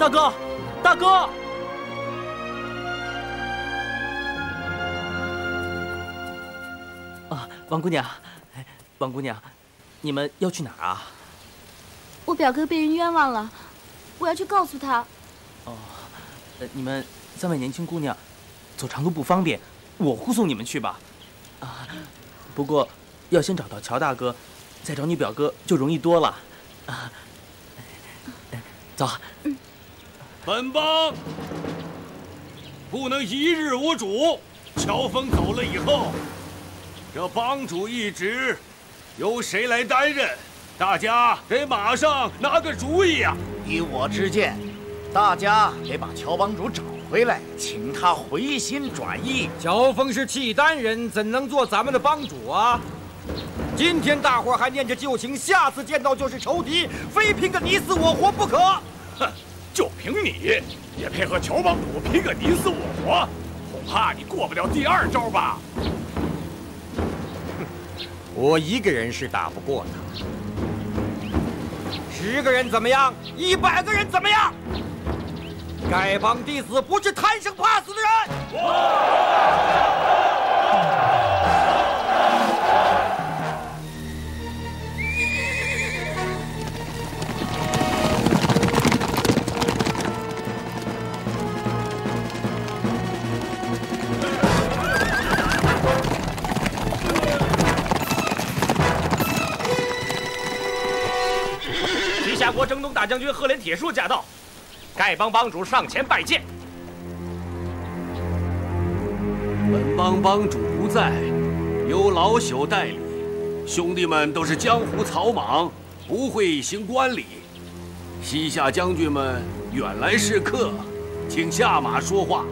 大哥，大哥！啊，王姑娘，王姑娘，你们要去哪儿啊？我表哥被人冤枉了，我要去告诉他。哦，你们3位年轻姑娘，走长途不方便，我护送你们去吧。啊，不过要先找到乔大哥，再找你表哥就容易多了。啊，走。本帮不能一日无主。乔峰走了以后，这帮主一职由谁来担任？大家得马上拿个主意啊！依我之见，大家得把乔帮主找回来，请他回心转意。乔峰是契丹人，怎能做咱们的帮主啊？今天大伙还念着旧情，下次见到就是仇敌，非拼个你死我活不可。哼，就凭你也配和乔帮主拼个你死我活？恐怕你过不了第2招吧？我一个人是打不过他，10个人怎么样？100个人怎么样？丐帮弟子不是贪生怕死的人。夏国征东大将军赫连铁树驾到，丐帮帮主上前拜见。本帮帮主不在，由老朽代理。兄弟们都是江湖草莽，不会行官礼。西夏将军们远来是客，请下马说话。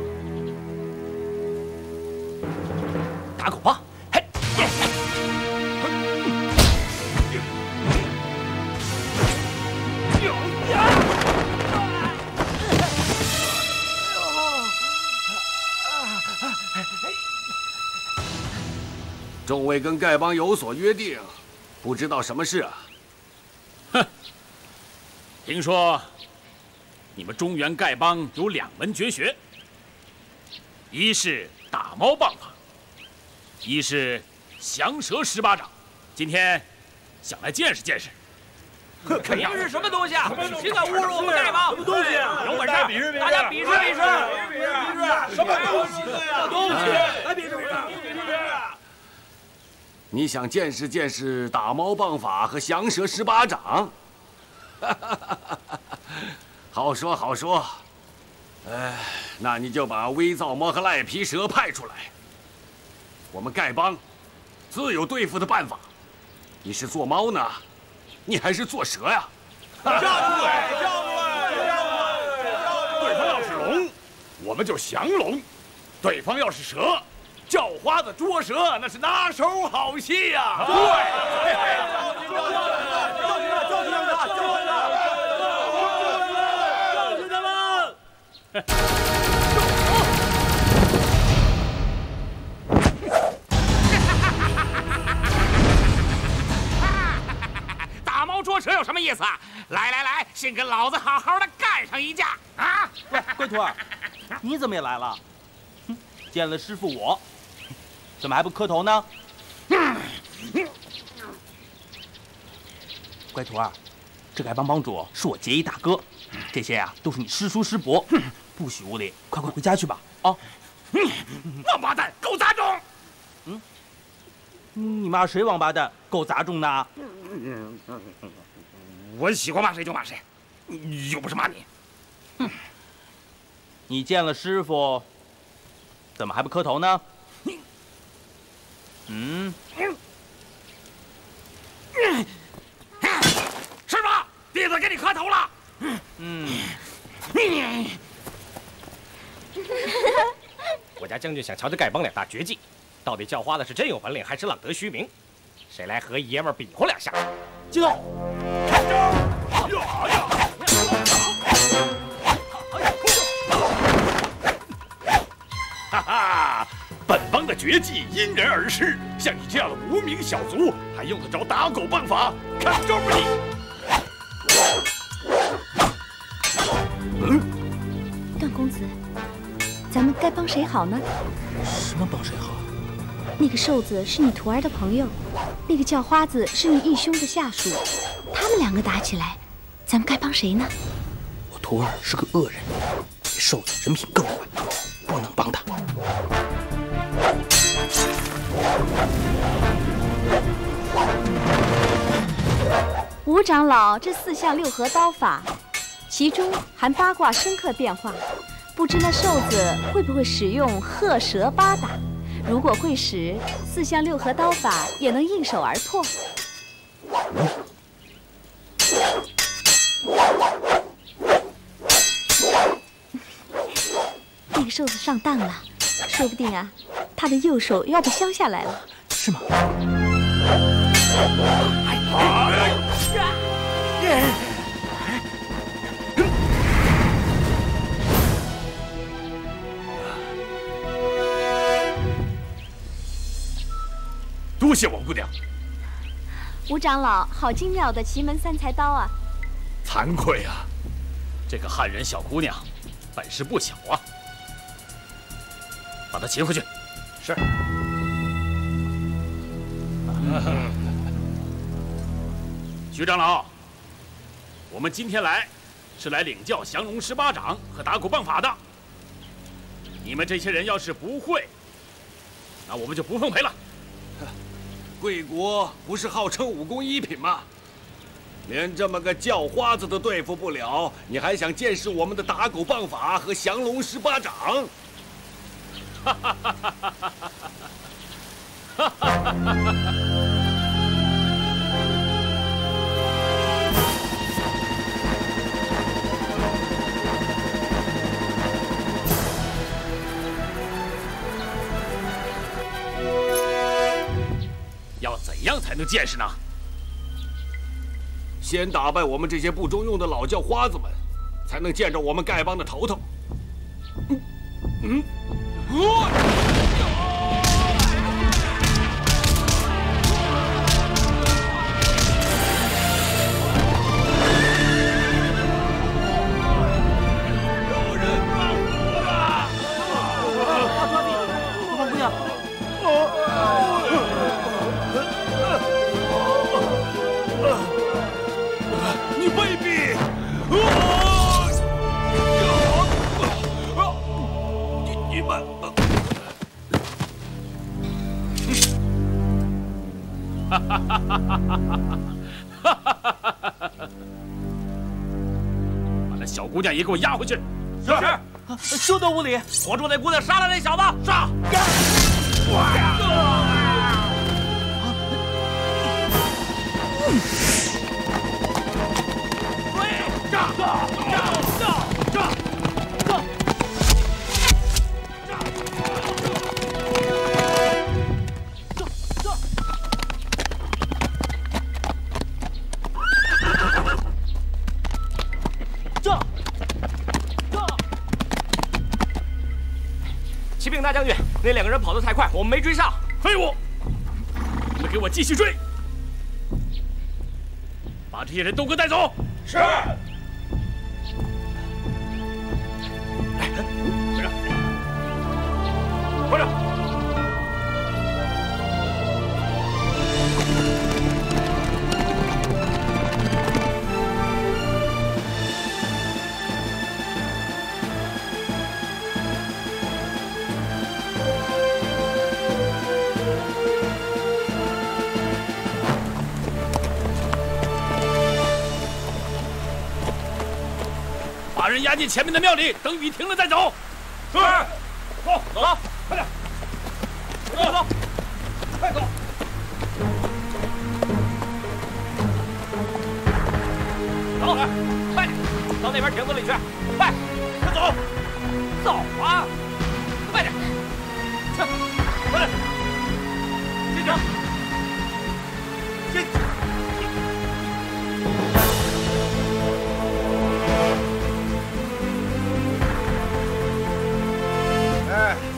打狗棒！嘿，众位跟丐帮有所约定，不知道什么事啊？哼，听说你们中原丐帮有2门绝学，一是打猫棒法，一是降蛇18掌。今天想来见识见识。你们是什么东西啊？竟敢侮辱我们丐帮！什么东西啊？有本事大家比试比试！什么东西呀？东西！来比试比试！你想见识见识打猫棒法和降蛇18掌？好说好说。那你就把微皂猫和赖皮蛇派出来。我们丐帮自有对付的办法。你是做猫呢，你还是做蛇呀？站住！站住！对方要是龙，我们就降龙；对方要是蛇，叫花子捉蛇，那是拿手好戏呀！对。打猫捉蛇有什么意思啊？来，先跟老子好好的干上一架啊！龟徒儿，你怎么也来了？见了师傅我，怎么还不磕头呢？乖徒儿，这丐帮帮主是我结义大哥，这些啊都是你师叔师伯，不许无礼，快回家去吧！啊！王八蛋，狗杂种！你骂谁王八蛋、狗杂种呢？我喜欢骂谁就骂谁，又不是骂你。你见了师傅，怎么还不磕头呢？师傅，弟子给你磕头了。我家将军想瞧这丐帮2大绝技，到底叫花的是真有本领，还是浪得虚名？谁来和爷们比划2下？进喽！看招！哈哈，本帮的绝技因人而施，像你这样的无名小卒，还用得着打狗棒法？看招吧你！段公子，咱们该帮谁好呢？什么帮谁好？那个瘦子是你徒儿的朋友，那个叫花子是你义兄的下属，他们两个打起来，咱们该帮谁呢？我徒儿是个恶人，那瘦子人品更坏，不能帮他。吴长老这4项6合刀法，其中含8卦深刻变化，不知那瘦子会不会使用鹤蛇8打？如果会使，4项6合刀法也能应手而破。那个瘦子上当了，说不定啊，他的右手要被削下来了。是吗？多谢王姑娘。吴长老，好精妙的奇门3才刀啊！惭愧啊，这个汉人小姑娘本事不小啊，把她擒回去。是。徐长老，我们今天来是来领教降龙18掌和打鼓棒法的。你们这些人要是不会，那我们就不奉陪了。贵国不是号称武功1品吗？连这么个叫花子都对付不了，你还想见识我们的打鼓棒法和降龙18掌？哈哈哈哈哈哈！哈哈哈哈！要怎样才能见识呢？先打败我们这些不中用的老叫花子们，才能见着我们丐帮的头头。把那小姑娘也给我押回去。是。休得无礼！活捉那姑娘，杀了那小子！杀！启禀大将军，那2个人跑得太快，我们没追上。废物！你们给我继续追，把这些人都给我带走。是。快点！把人押进前面的庙里，等雨停了再走。是。走，走了，快点，走走，快走。走，快点，到那边亭子里去，快，快走，走啊，快点，去，快点，进去，进。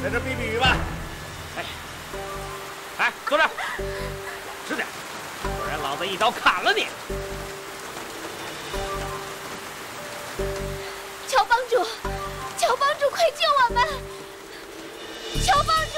在这避避雨吧。哎，坐这儿，老实点，不然老子一刀砍了你！乔帮主，乔帮主，快救我们！乔帮主！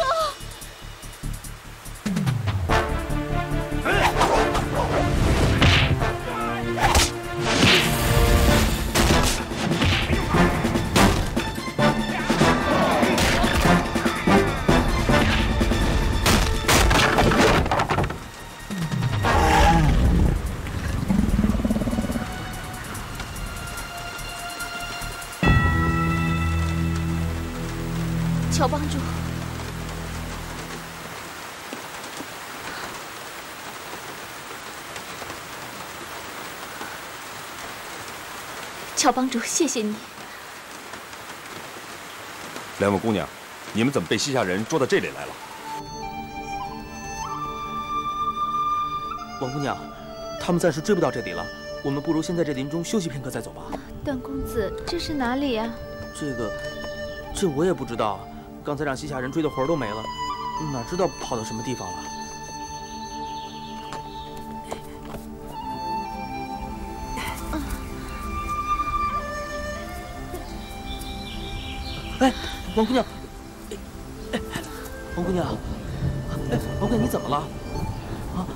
乔帮主，乔帮主，谢谢你。两位姑娘，你们怎么被西夏人捉到这里来了？王姑娘，他们暂时追不到这里了，我们不如先在这林中休息片刻再走吧。段公子，这是哪里呀？这我也不知道。刚才让西夏人追的魂儿都没了，哪知道跑到什么地方了？哎，王姑娘，王姑娘，王姑娘，你怎么了？啊，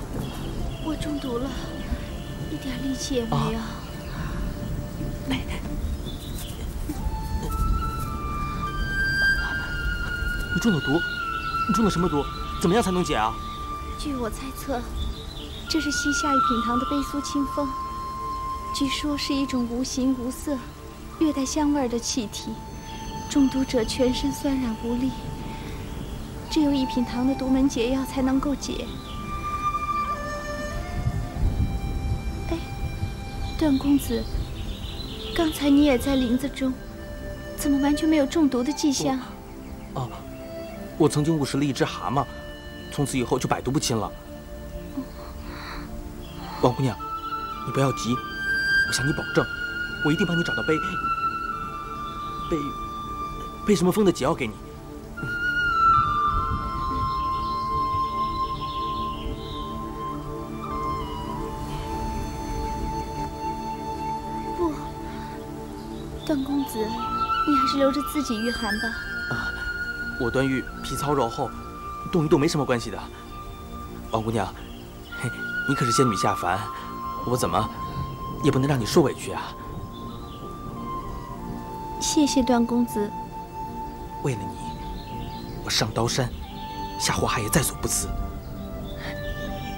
我中毒了，一点力气也没有。你中了毒？你中了什么毒？怎么样才能解啊？据我猜测，这是西夏一品堂的悲苏清风，据说是一种无形无色、略带香味的气体，中毒者全身酸软无力，只有一品堂的独门解药才能够解。哎，段公子，刚才你也在林子中，怎么完全没有中毒的迹象？我曾经误食了一只蛤蟆，从此以后就百毒不侵了。王姑娘，你不要急，我向你保证，我一定帮你找到背什么风的解药给你。不，段公子，你还是留着自己御寒吧。我段誉皮糙肉厚，动一动没什么关系的。王姑娘，嘿，你可是仙女下凡，我怎么也不能让你受委屈啊！谢谢段公子。为了你，我上刀山，下火海也在所不辞。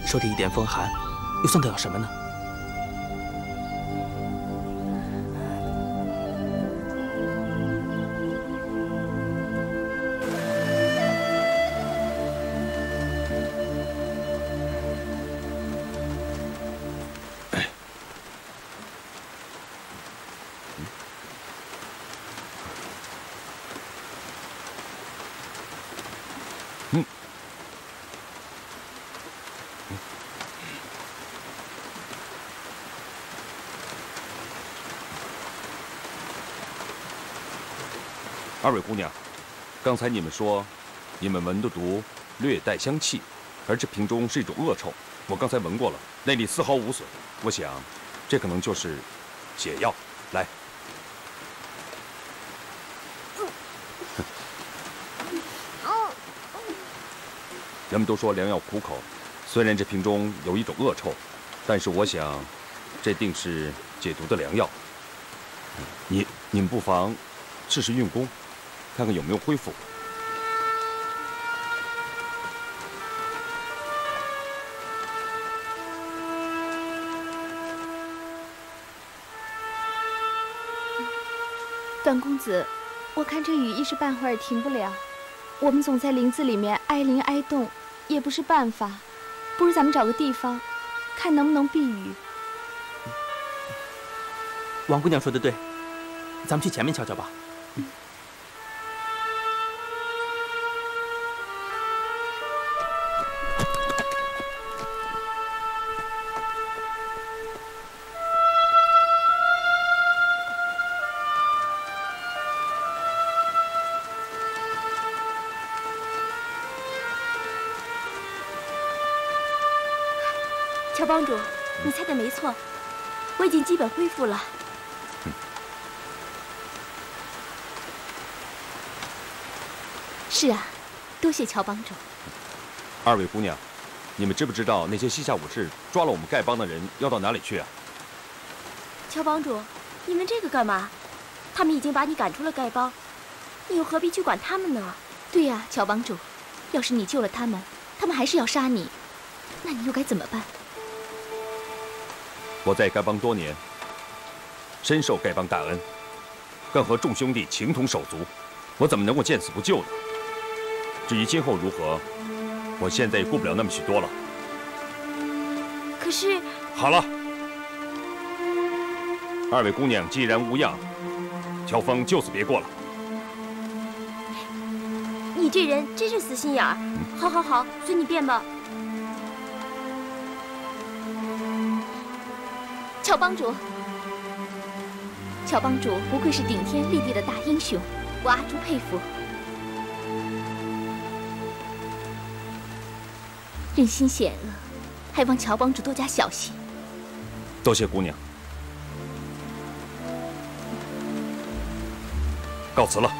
受这一点风寒，又算得了什么呢？二位姑娘，刚才你们说，你们闻的毒略带香气，而这瓶中是一种恶臭。我刚才闻过了，内里丝毫无损。我想，这可能就是解药。来，人们都说良药苦口，虽然这瓶中有一种恶臭，但是我想，这定是解毒的良药。你们不妨试试运功。看看有没有恢复。段公子，我看这雨一时半会儿停不了，我们总在林子里面挨淋挨冻，也不是办法。不如咱们找个地方，看能不能避雨。王姑娘说的对，咱们去前面瞧瞧吧。乔帮主，你猜的没错，我已经基本恢复了。是啊，多谢乔帮主。二位姑娘，你们知不知道那些西夏武士抓了我们丐帮的人要到哪里去啊？乔帮主，你问这个干嘛？他们已经把你赶出了丐帮，你又何必去管他们呢？对呀，乔帮主，要是你救了他们，他们还是要杀你，那你又该怎么办？我在丐帮多年，深受丐帮大恩，更和众兄弟情同手足，我怎么能够见死不救呢？至于今后如何，我现在也顾不了那么许多了。可是，好了，二位姑娘既然无恙，乔峰就此别过了。你这人真是死心眼儿。好，好，好，随你便吧。乔帮主，乔帮主不愧是顶天立地的大英雄，我阿朱佩服。人心险恶，还望乔帮主多加小心。多谢姑娘，告辞了。